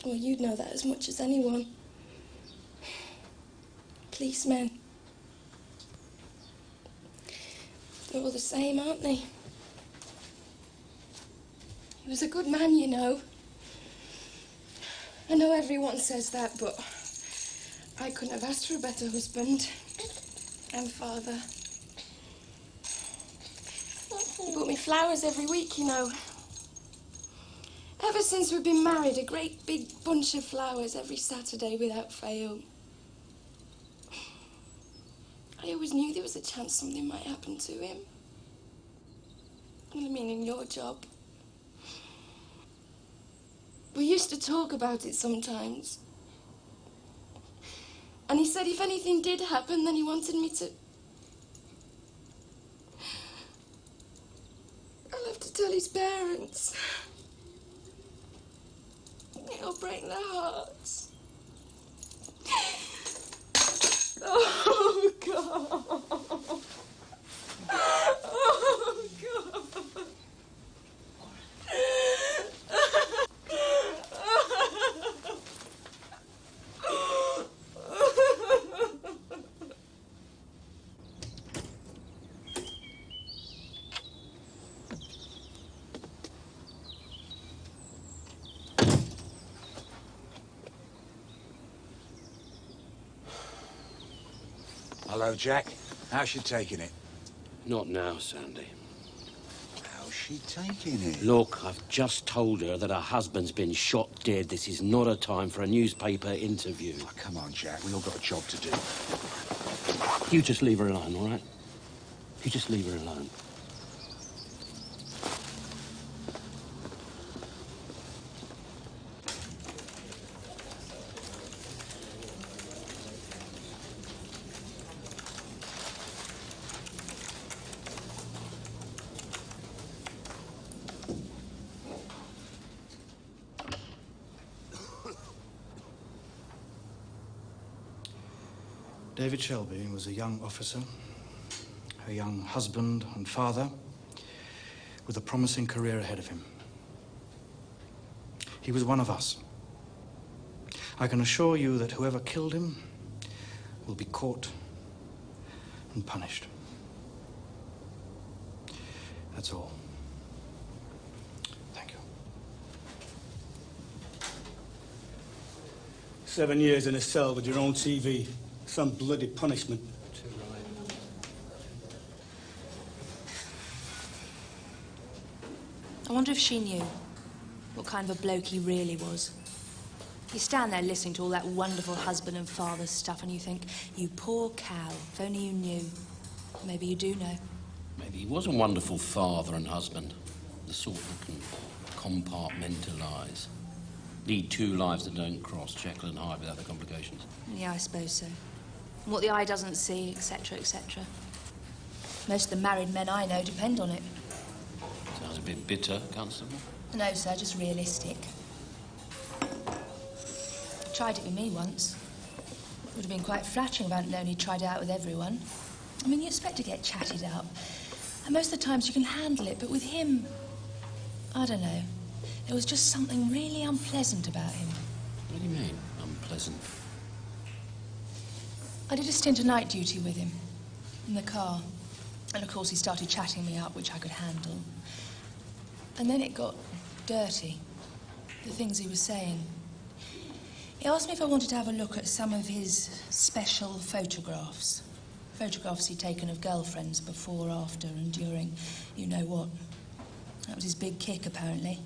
Well, you'd know that as much as anyone. Policemen. They're all the same, aren't they? He was a good man, you know. I know everyone says that, but I couldn't have asked for a better husband and father. He brought me flowers every week, you know. Ever since we've been married, a great big bunch of flowers every Saturday without fail. I always knew there was a chance something might happen to him. I mean, in your job. We used to talk about it sometimes. And he said if anything did happen, then he wanted me to... I'll have to tell his parents. It'll break their hearts. Oh, God. Hello, Jack. How's she taking it? Not now, Sandy. How's she taking it? Look, I've just told her that her husband's been shot dead. This is not a time for a newspaper interview. Oh, come on, Jack. We all got a job to do. You just leave her alone, all right? You just leave her alone. David Shelby was a young officer, a young husband and father, with a promising career ahead of him. He was one of us. I can assure you that whoever killed him will be caught and punished. That's all. Thank you. 7 years in a cell with your own TV. Some bloody punishment. I wonder if she knew what kind of a bloke he really was. You stand there listening to all that wonderful husband and father stuff and you think, you poor cow, if only you knew. Maybe you do know. Maybe he was a wonderful father and husband. The sort that can compartmentalise. Lead two lives that don't cross, Jekyll and Hyde without the complications. Yeah, I suppose so. And what the eye doesn't see, etc., etc. Most of the married men I know depend on it. Sounds a bit bitter, Constable. No, sir, just realistic. Tried it with me once. Would have been quite flattering if I hadn't known he'd tried it out with everyone. I mean, you expect to get chatted up. And most of the times you can handle it, but with him, I don't know. There was just something really unpleasant about him. What do you mean, unpleasant? I did a stint of night duty with him, in the car. And of course he started chatting me up, which I could handle. And then it got dirty, the things he was saying. He asked me if I wanted to have a look at some of his special photographs. Photographs he'd taken of girlfriends before, after, and during you know what. That was his big kick, apparently.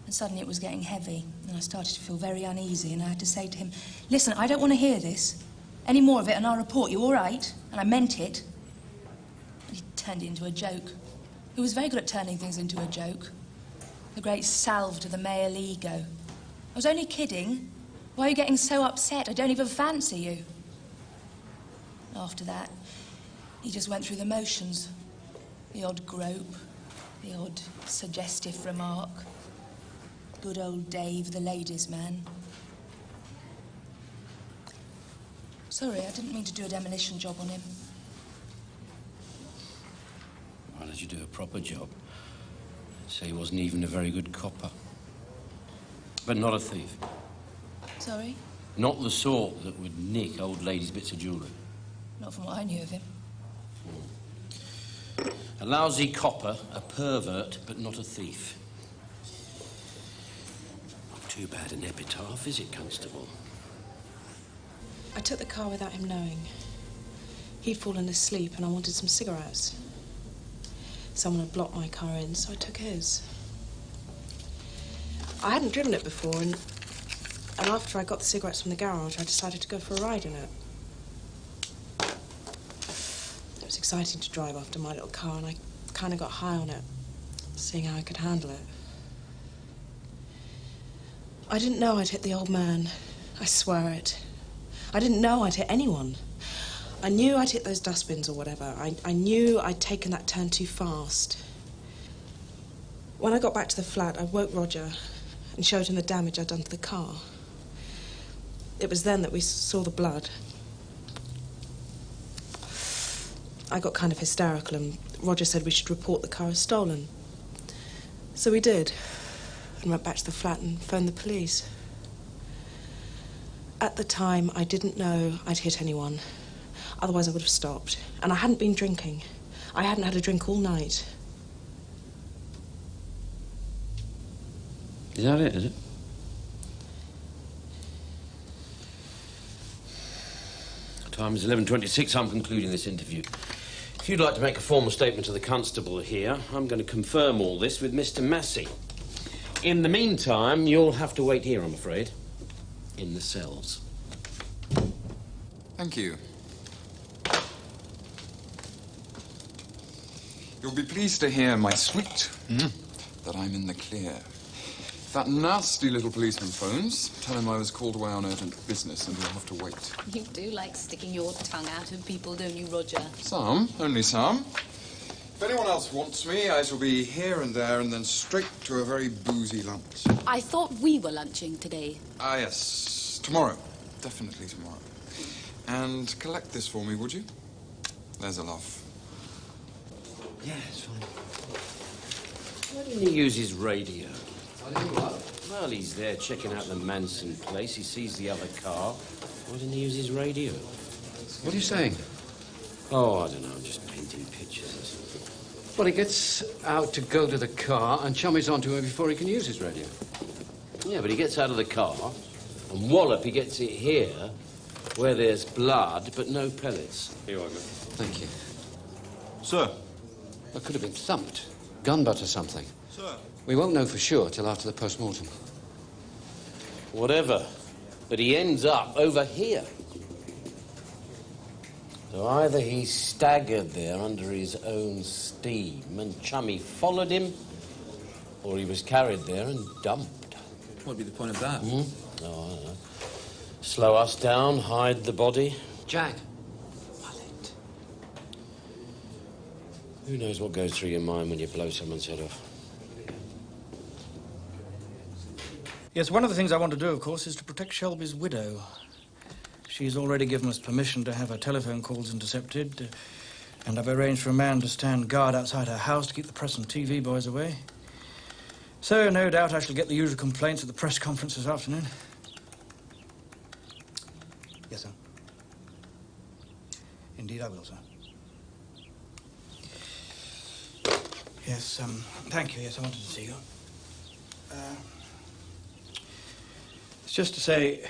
And suddenly it was getting heavy, and I started to feel very uneasy, and I had to say to him, listen, I don't want to hear this. Any more of it and I'll report you, all right? And I meant it. And he turned it into a joke. He was very good at turning things into a joke. The great salve to the male ego. I was only kidding. Why are you getting so upset? I don't even fancy you. After that, he just went through the motions. The odd grope, the odd suggestive remark. Good old Dave, the ladies' man. Sorry, I didn't mean to do a demolition job on him. Why did you do a proper job? Say he wasn't even a very good copper. But not a thief. Sorry? Not the sort that would nick old ladies' bits of jewellery. Not from what I knew of him. A lousy copper, a pervert, but not a thief. Not too bad an epitaph, is it, Constable? I took the car without him knowing. He'd fallen asleep and I wanted some cigarettes. Someone had blocked my car in, so I took his. I hadn't driven it before, and after I got the cigarettes from the garage, I decided to go for a ride in it. It was exciting to drive after my little car, and I kind of got high on it, seeing how I could handle it. I didn't know I'd hit the old man. I swear it. I didn't know I'd hit anyone. I knew I'd hit those dustbins or whatever. I knew I'd taken that turn too fast. When I got back to the flat, I woke Roger and showed him the damage I'd done to the car. It was then that we saw the blood. I got kind of hysterical and Roger said we should report the car as stolen. So we did, and went back to the flat and phoned the police. At the time, I didn't know I'd hit anyone. Otherwise, I would have stopped. And I hadn't been drinking. I hadn't had a drink all night. Is that it, is it? Time is 11:26. I'm concluding this interview. If you'd like to make a formal statement to the constable here, I'm going to confirm all this with Mr. Massey. In the meantime, you'll have to wait here, I'm afraid, in the cells. Thank you. You'll be pleased to hear, my sweet, that I'm in the clear. If that nasty little policeman phones, tell him I was called away on urgent business and he'll have to wait. You do like sticking your tongue out at people, don't you, Roger? Some, only some. If anyone else wants me, I shall be here and there and then straight to a very boozy lunch. I thought we were lunching today. Ah, yes. Tomorrow. Definitely tomorrow. And collect this for me, would you? There's a love. Yeah, it's fine. Why didn't he use his radio? Well, he's there checking out the Manson place. He sees the other car. Why didn't he use his radio? What are you saying? Oh, I don't know. I'm just painting pictures. Well, he gets out to go to the car and chummies onto him before he can use his radio. Yeah, but he gets out of the car and wallop, he gets it here where there's blood but no pellets. Here I go. Thank you. Sir? It could have been thumped. Gun butt or something. Sir? We won't know for sure till after the post-mortem. Whatever. But he ends up over here. So either he staggered there under his own steam and Chummy followed him, or he was carried there and dumped. What'd be the point of that? Oh, I don't know. Slow us down, hide the body. Jack. Who knows what goes through your mind when you blow someone's head off? Yes, one of the things I want to do, of course, is to protect Shelby's widow. She's already given us permission to have her telephone calls intercepted, and I've arranged for a man to stand guard outside her house to keep the press and TV boys away. So, no doubt I shall get the usual complaints at the press conference this afternoon. Yes, sir. Indeed I will, sir. Yes, thank you. Yes, I wanted to see you. It's just to say,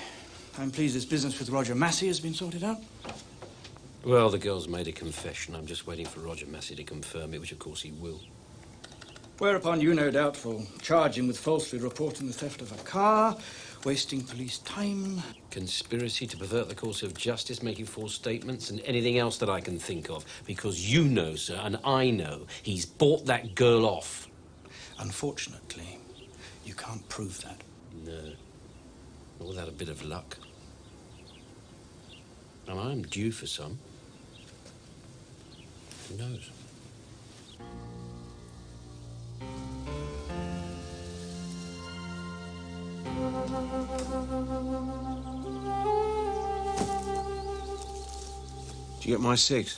I'm pleased this business with Roger Massey has been sorted out. Well, the girl's made a confession. I'm just waiting for Roger Massey to confirm it, which of course he will. Whereupon you, no doubt, will charge him with falsely reporting the theft of a car, wasting police time. Conspiracy to pervert the course of justice, making false statements, and anything else that I can think of. Because you know, sir, and I know, he's bought that girl off. Unfortunately, you can't prove that. No. Not without a bit of luck. And I'm due for some. Who knows? Did you get my six?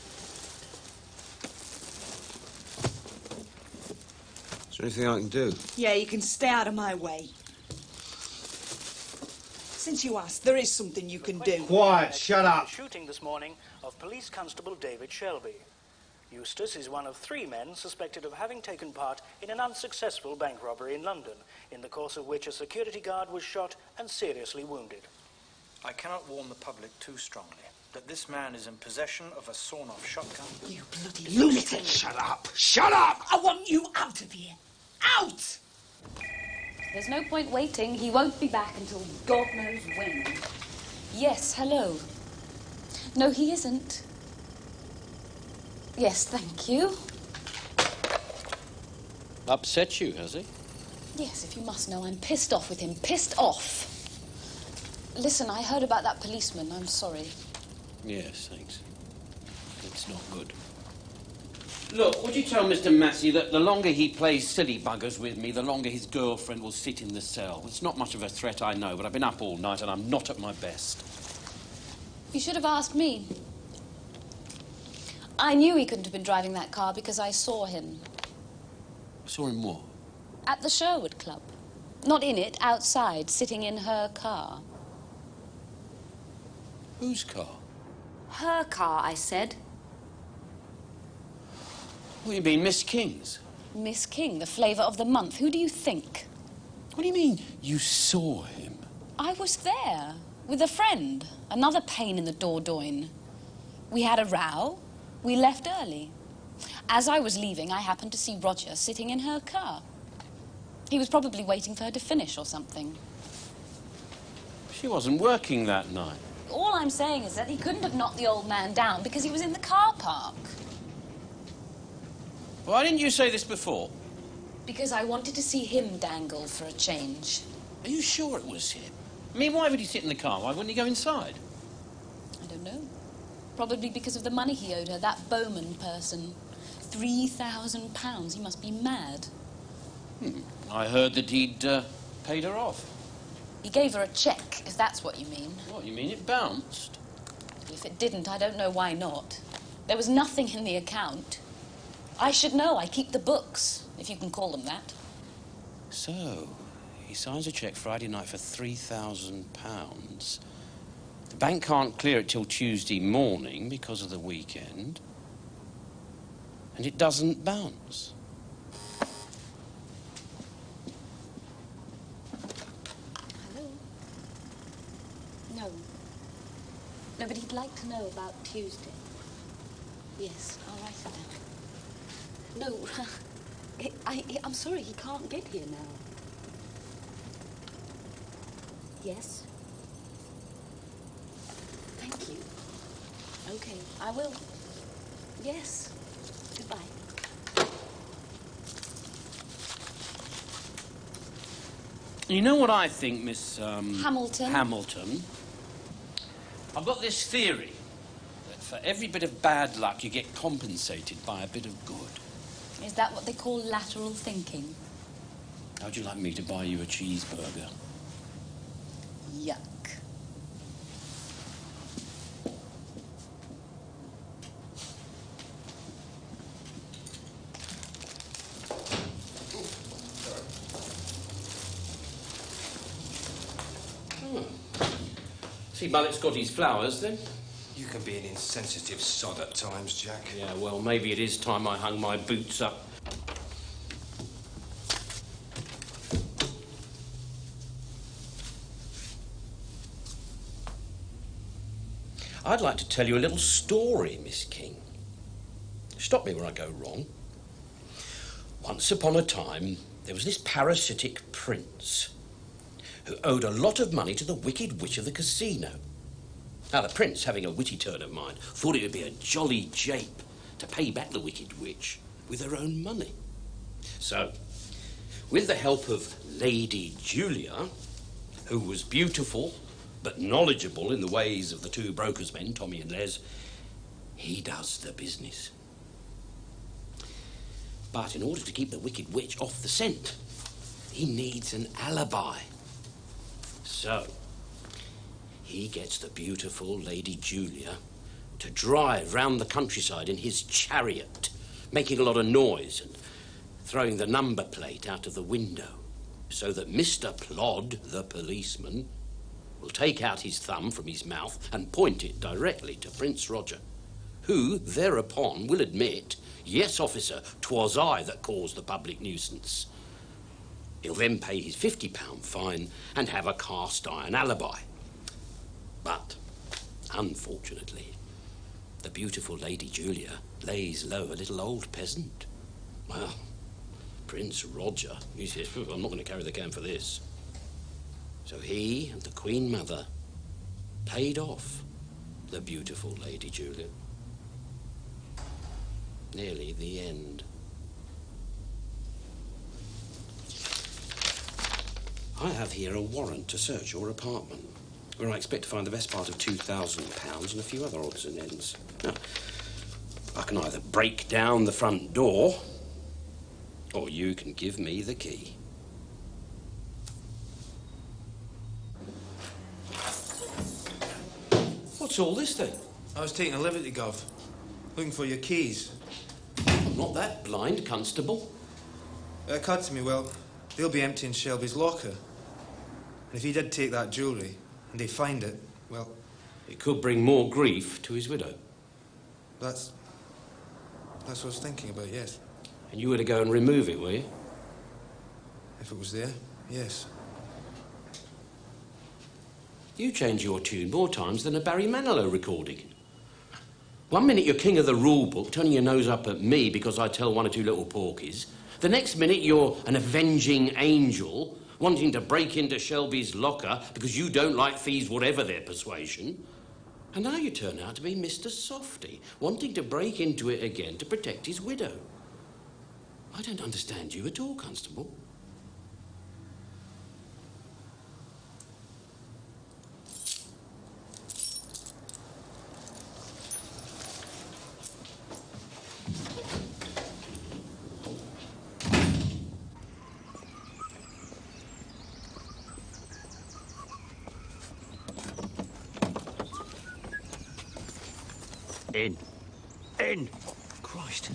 Is there anything I can do? Yeah, you can stay out of my way. Since you asked, there is something you can do. Quiet, shut up. Shooting this morning of Police Constable David Shelby. Eustace is one of 3 men suspected of having taken part in an unsuccessful bank robbery in London, in the course of which a security guard was shot and seriously wounded. I cannot warn the public too strongly that this man is in possession of a sawn-off shotgun. You bloody lunatic! Shut up! Shut up! I want you out of here! Out! There's no point waiting. He won't be back until God knows when. Yes, hello. No, he isn't. Yes, thank you. Upset you, has he? Yes, if you must know, I'm pissed off with him. Pissed off. Listen, I heard about that policeman. I'm sorry. Yes, thanks. It's not good. Look, would you tell Mr. Massey that the longer he plays silly buggers with me, the longer his girlfriend will sit in the cell? It's not much of a threat, I know, but I've been up all night and I'm not at my best. You should have asked me. I knew he couldn't have been driving that car because I saw him. Saw him what? At the Sherwood Club. Not in it, outside, sitting in her car. Whose car? Her car, I said. What do you mean, Miss King's? Miss King, the flavour of the month. Who do you think? What do you mean, you saw him? I was there, with a friend. Another pain in the Dordogne. We had a row. We left early. As I was leaving, I happened to see Roger sitting in her car. He was probably waiting for her to finish or something. She wasn't working that night. All I'm saying is that he couldn't have knocked the old man down because he was in the car park. Why didn't you say this before? Because I wanted to see him dangle for a change. Are you sure it was him? I mean, why would he sit in the car? Why wouldn't he go inside? I don't know. Probably because of the money he owed her, that Bowman person. £3,000. He must be mad. I heard that he'd paid her off. He gave her a cheque, if that's what you mean. What, you mean it bounced? If it didn't, I don't know why not. There was nothing in the account. I should know. I keep the books, if you can call them that. So, he signs a cheque Friday night for £3,000. The bank can't clear it till Tuesday morning because of the weekend. And it doesn't bounce. Hello? No. No, but he'd like to know about Tuesday. Yes, I'll write it down. No, I'm sorry, he can't get here now. Yes? Thank you. Okay, I will. Yes. Goodbye. You know what I think, Miss, Hamilton? Hamilton? I've got this theory that for every bit of bad luck, you get compensated by a bit of good. Is that what they call lateral thinking? How'd you like me to buy you a cheeseburger? Yuck. See, Mullet's got his flowers, then? You can be an insensitive sod at times, Jack. Yeah, well, maybe it is time I hung my boots up. I'd like to tell you a little story, Miss King. Stop me where I go wrong. Once upon a time, there was this parasitic prince who owed a lot of money to the Wicked Witch of the casino. Now, the prince, having a witty turn of mind, thought it would be a jolly jape to pay back the Wicked Witch with her own money. So, with the help of Lady Julia, who was beautiful but knowledgeable in the ways of the two brokers' men, Tommy and Les, he does the business. But in order to keep the Wicked Witch off the scent, he needs an alibi. So, he gets the beautiful Lady Julia to drive round the countryside in his chariot, making a lot of noise and throwing the number plate out of the window, so that Mr. Plod, the policeman, will take out his thumb from his mouth and point it directly to Prince Roger, who thereupon will admit, "Yes, officer, 'twas I that caused the public nuisance." He'll then pay his £50 fine and have a cast-iron alibi. But, unfortunately, the beautiful Lady Julia lays low a little old peasant. Well, Prince Roger, he says, "I'm not going to carry the can for this." So he and the Queen Mother paid off the beautiful Lady Julia. Nearly the end. I have here a warrant to search your apartment, where I expect to find the best part of £2,000 and a few other odds and ends. Now, I can either break down the front door, or you can give me the key. What's all this, then? I was taking a liberty, Gov. Looking for your keys. I'm not that blind, Constable. It occurred to me, well, they'll be empty in Shelby's locker. And if he did take that jewellery, and they find it, well... It could bring more grief to his widow. That's what I was thinking about, yes. And you were to go and remove it, were you? If it was there, yes. You change your tune more times than a Barry Manilow recording. One minute you're king of the rule book, turning your nose up at me because I tell one or two little porkies. The next minute you're an avenging angel, wanting to break into Shelby's locker because you don't like thieves, whatever their persuasion. And now you turn out to be Mr. Softy, wanting to break into it again to protect his widow. I don't understand you at all, Constable. In. In. Christ.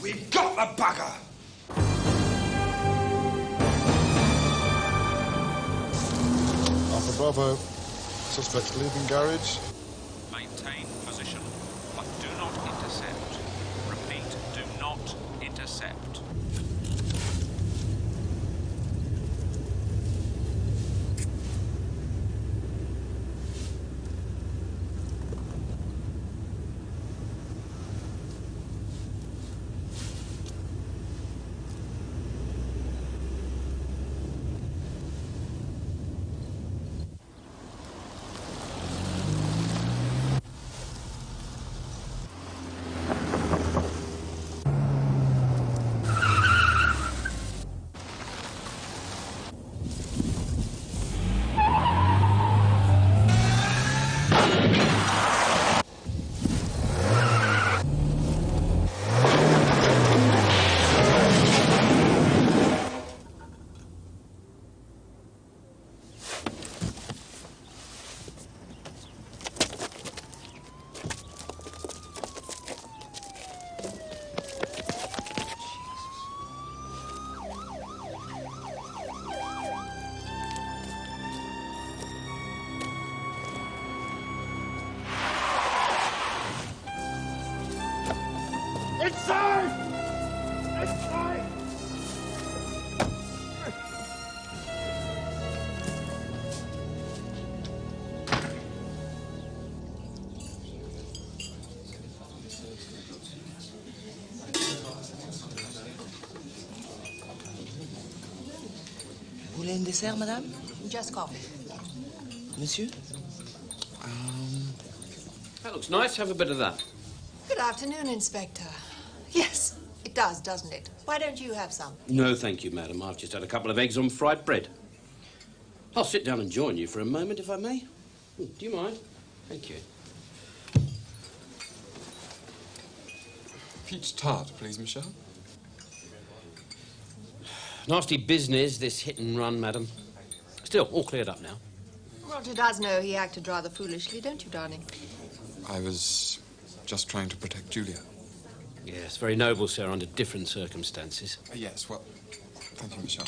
We've got the bugger! Alpha Bravo. Suspects leaving garage. Maintain position, but do not intercept. Repeat, do not intercept. Inside! Inside! Vous voulez un dessert, madame? Just coffee. Monsieur? That looks nice. Have a bit of that. Good afternoon, Inspector. Yes, it does, doesn't it? Why don't you have some? No, thank you, madam. I've just had a couple of eggs on fried bread. I'll sit down and join you for a moment, if I may. Do you mind? Thank you. Peach tart, please, Michelle. Nasty business, this hit and run, madam. Still, all cleared up now. Roger does know he acted rather foolishly, don't you, darling? I was just trying to protect Julia. Yes, very noble, sir, under different circumstances. Yes, well, thank you, Michelle.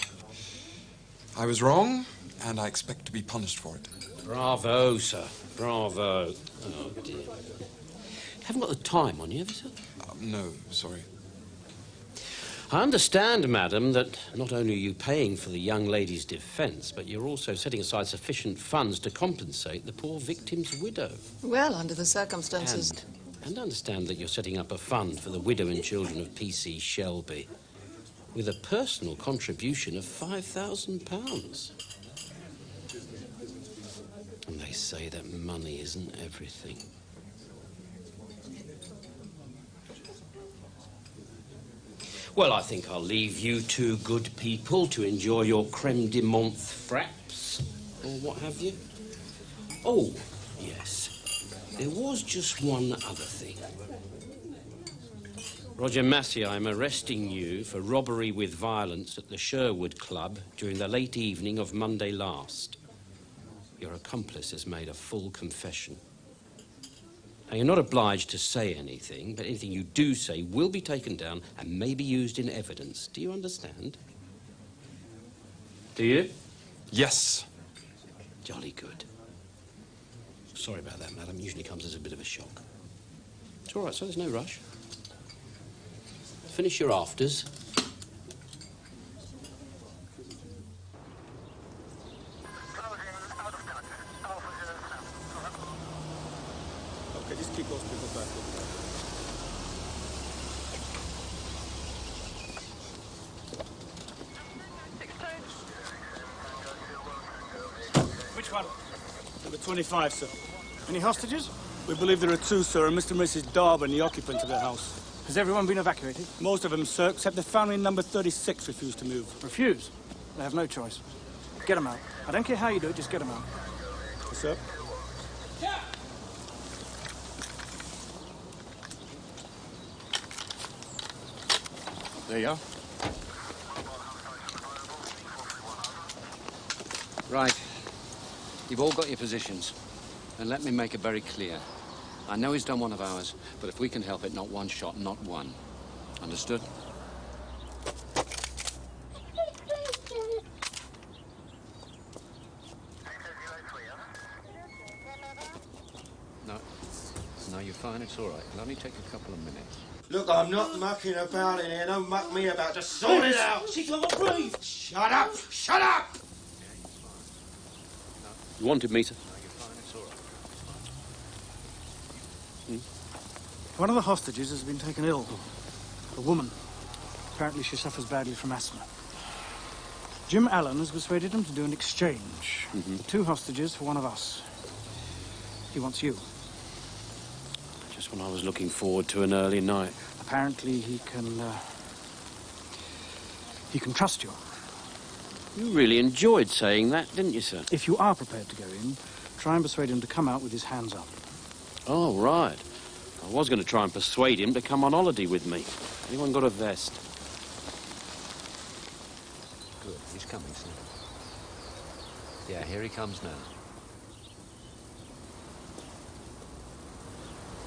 I was wrong, and I expect to be punished for it. Bravo, sir. Bravo. Oh, dear. You haven't got the time on you, have you, sir? No, sorry. I understand, madam, that not only are you paying for the young lady's defence, but you're also setting aside sufficient funds to compensate the poor victim's widow. Well, under the circumstances... And understand that you're setting up a fund for the widow and children of P.C. Shelby with a personal contribution of £5,000. And they say that money isn't everything. Well, I think I'll leave you two good people to enjoy your creme de menthe fraps, or what have you. Oh, yes. There was just one other thing. Roger Massey, I'm arresting you for robbery with violence at the Sherwood Club during the late evening of Monday last. Your accomplice has made a full confession. Now, you're not obliged to say anything, but anything you do say will be taken down and may be used in evidence. Do you understand? Do you? Yes. Jolly good. Sorry about that, madam. Usually comes as a bit of a shock. It's all right, sir. There's no rush. Finish your afters. Okay, just keep those people back. Which one? Number 25, sir. Any hostages? We believe there are two, sir, and Mr. and Mrs. Darwin, the occupants of the house. Has everyone been evacuated? Most of them, sir, except the family number 36 refused to move. Refuse? They have no choice. Get them out. I don't care how you do it, just get them out. Yes, sir. There you are. Right. You've all got your positions. And let me make it very clear. I know he's done one of ours, but if we can help it, not one shot, not one. Understood? No. No, you're fine. It's all right. It'll only take a couple of minutes. Look, I'm not mucking about in here. Don't muck me about. Just sort it out. She can't breathe. Shut up! Shut up! You wanted me to? No, you're fine. It's all right. One of the hostages has been taken ill. A woman. Apparently she suffers badly from asthma. Jim Allen has persuaded him to do an exchange. The two hostages for one of us. He wants you. Just when I was looking forward to an early night. Apparently he can trust you. You really enjoyed saying that, didn't you, sir? If you are prepared to go in, try and persuade him to come out with his hands up. Oh, right. I was going to try and persuade him to come on holiday with me. Anyone got a vest? Good. He's coming, sir. Yeah, here he comes now.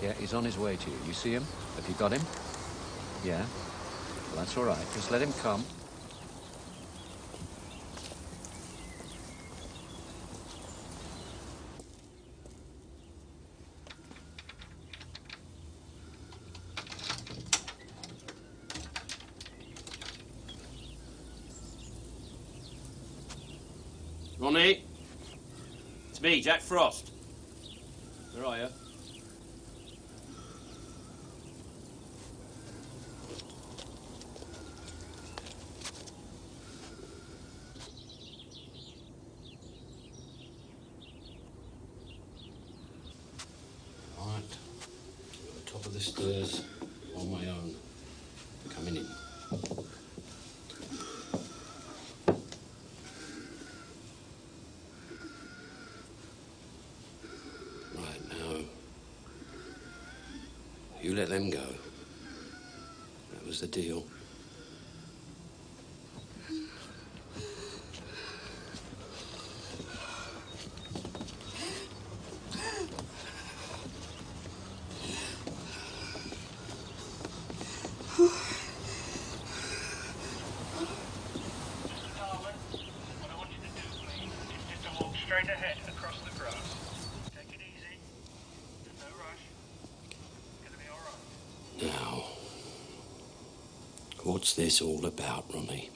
Yeah, he's on his way to you. You see him? Have you got him? Yeah? Well, that's all right. Just let him come. Ronnie? It's me, Jack Frost. Where are you? Right. At the top of the stairs, on my own. Coming in. Right, now. You let them go. That was the deal. Straight ahead across the grass. Take it easy. There's no rush. It's gonna be all right. Now, what's this all about, Ronnie?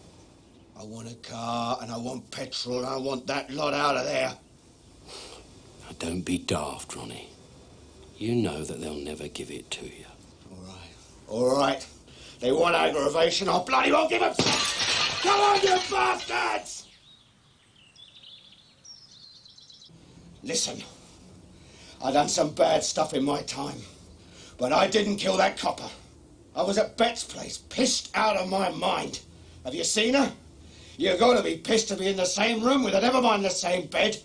I want a car, and I want petrol, and I want that lot out of there. Now, don't be daft, Ronnie. You know that they'll never give it to you. All right. They want aggravation. I bloody won't give them. Come on, you bastards! Listen, I done some bad stuff in my time, but I didn't kill that copper. I was at Bet's place, pissed out of my mind. Have you seen her? You're going to be pissed to be in the same room with her, never mind the same bed.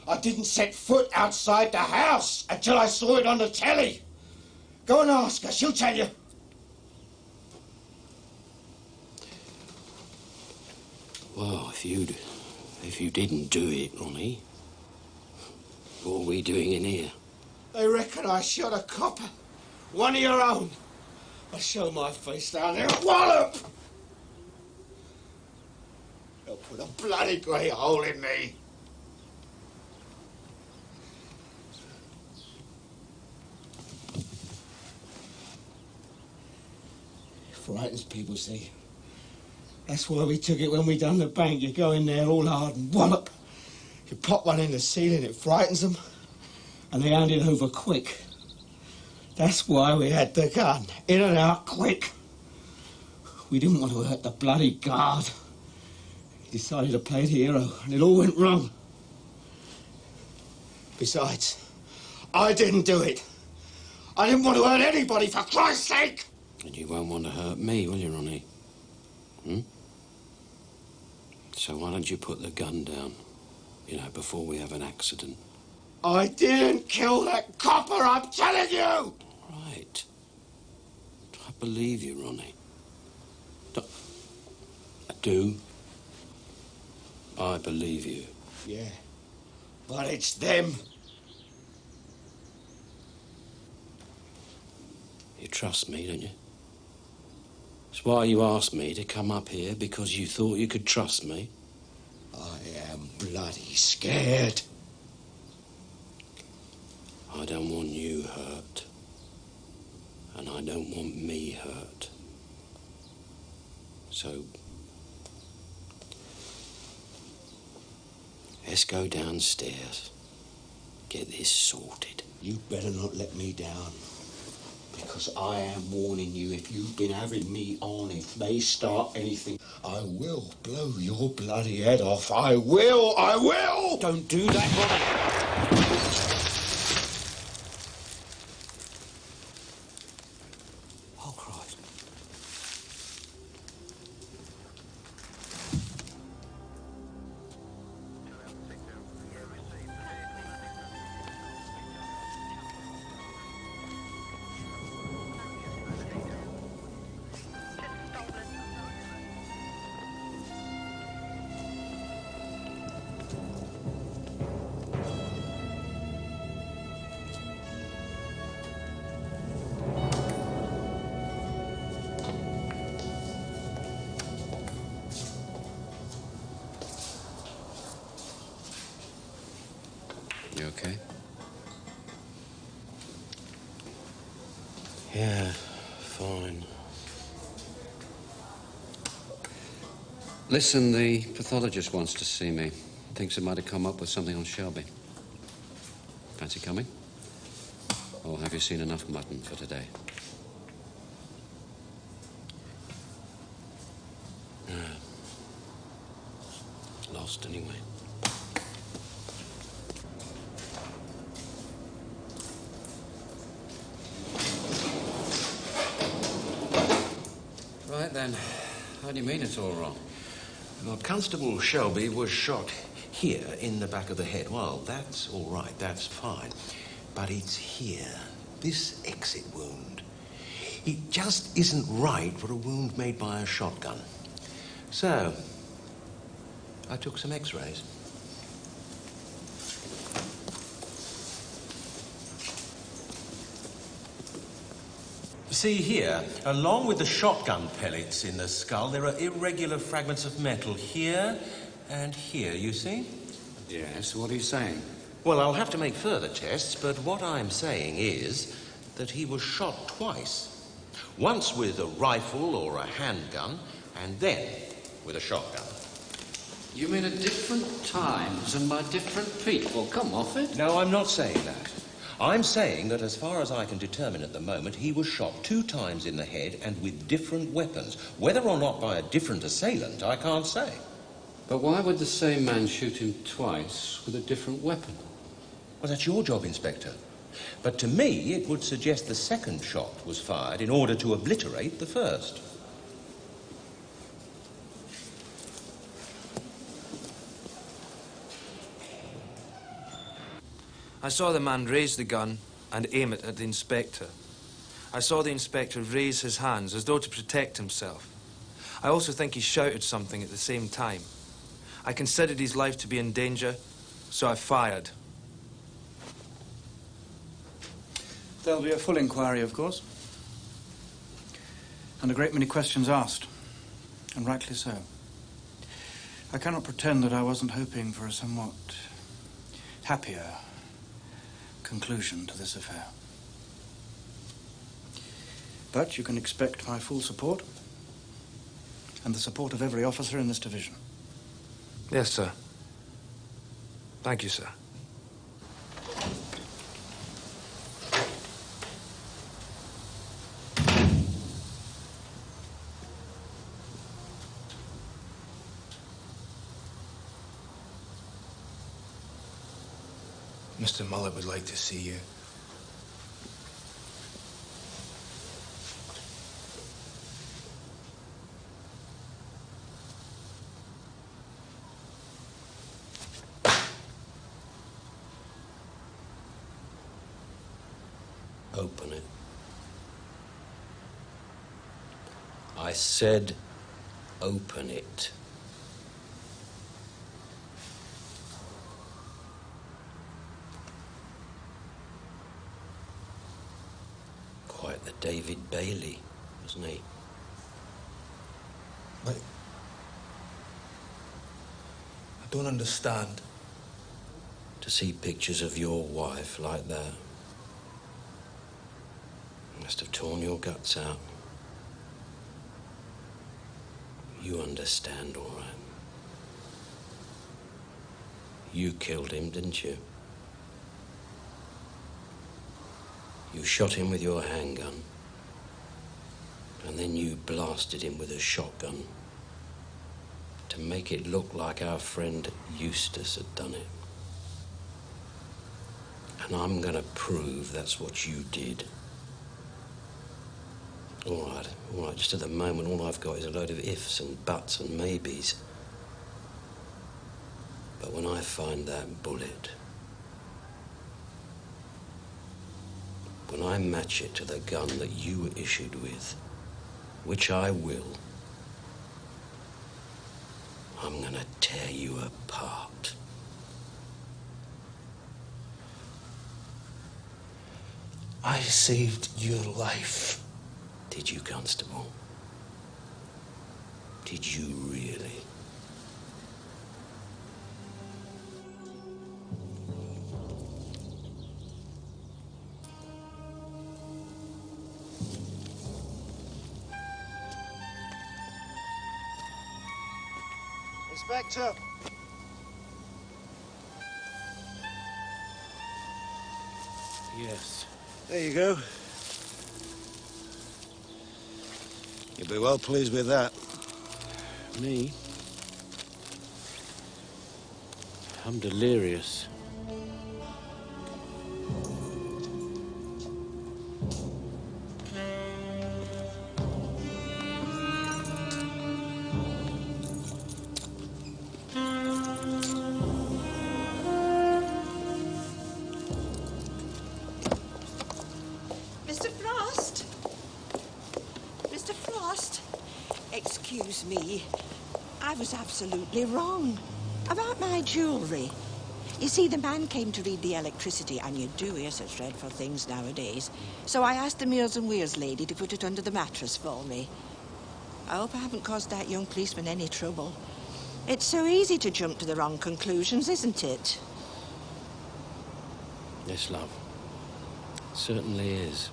I didn't set foot outside the house until I saw it on the telly. Go and ask her, she'll tell you. Well, if you didn't do it, Ronnie, what are we doing in here? They reckon I shot a copper. One of your own. I'll show my face down there. Wallop! They'll put a bloody great hole in me. frightens people, see. That's why we took it when we done the bank. You go in there all hard and wallop. You pop one in the ceiling, it frightens them, and they hand it over quick. That's why we had the gun. In and out quick. We didn't want to hurt the bloody guard. He decided to play the hero, and it all went wrong. Besides, I didn't do it. I didn't want to hurt anybody, for Christ's sake! And you won't want to hurt me, will you, Ronnie? Hmm? So why don't you put the gun down, you know, before we have an accident? I didn't kill that copper, I'm telling you! Right. I believe you, Ronnie. I do. I believe you. Yeah, but it's them. You trust me, don't you? That's why you asked me to come up here, because you thought you could trust me. I am bloody scared. I don't want you hurt. And I don't want me hurt. So, let's go downstairs. Get this sorted. You better not let me down. Because I am warning you, if you've been having me on, if they start anything, I will blow your bloody head off. I will! I will! Don't do that, Ronnie! Oh, Christ. You okay? Yeah, fine. Listen, the pathologist wants to see me. Thinks I might have come up with something on Shelby. Fancy coming? Or have you seen enough mutton for today? Lost anyway. Right then. How do you mean it's all wrong? Well, Constable Shelby was shot here in the back of the head. Well, that's all right, that's fine. But it's here, this exit wound. It just isn't right for a wound made by a shotgun. So, I took some x-rays. See here, along with the shotgun pellets in the skull, there are irregular fragments of metal here and here, you see? Yes, what are you saying? Well, I'll have to make further tests, but what I'm saying is that he was shot twice. Once with a rifle or a handgun, and then with a shotgun. You mean at different times and by different people? Come off it. No, I'm not saying that. I'm saying that as far as I can determine at the moment, he was shot 2 times in the head and with different weapons. Whether or not by a different assailant, I can't say. But why would the same man shoot him twice with a different weapon? Well, that's your job, Inspector. But to me, it would suggest the second shot was fired in order to obliterate the first. I saw the man raise the gun and aim it at the inspector. I saw the inspector raise his hands as though to protect himself. I also think he shouted something at the same time. I considered his life to be in danger, so I fired. There'll be a full inquiry, of course. And a great many questions asked. And rightly so. I cannot pretend that I wasn't hoping for a somewhat happier conclusion to this affair. But you can expect my full support and the support of every officer in this division. Yes, sir. Thank you, sir. Mr. Mullet would like to see you. Open it. I said, open it. Quite the David Bailey, wasn't he? I don't understand. To see pictures of your wife like that must have torn your guts out. You understand, all right. You killed him, didn't you? You shot him with your handgun, and then you blasted him with a shotgun to make it look like our friend Eustace had done it. And I'm gonna prove that's what you did. All right, just at the moment all I've got is a load of ifs and buts and maybes. But when I find that bullet, when I match it to the gun that you were issued with, which I will, I'm gonna tear you apart. I saved your life. Did you, Constable? Did you really? Inspector! Yes. There you go. You'll be well pleased with that. Me? I'm delirious. Mr. Frost? Mr. Frost? Excuse me. I was absolutely wrong about my jewellery. You see, the man came to read the electricity, and you do hear such dreadful things nowadays. So I asked the Meals and Wheels lady to put it under the mattress for me. I hope I haven't caused that young policeman any trouble. It's so easy to jump to the wrong conclusions, isn't it? Yes, love. It certainly is.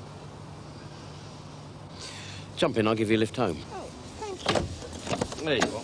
Jump in, I'll give you a lift home. Oh, thank you. There you are.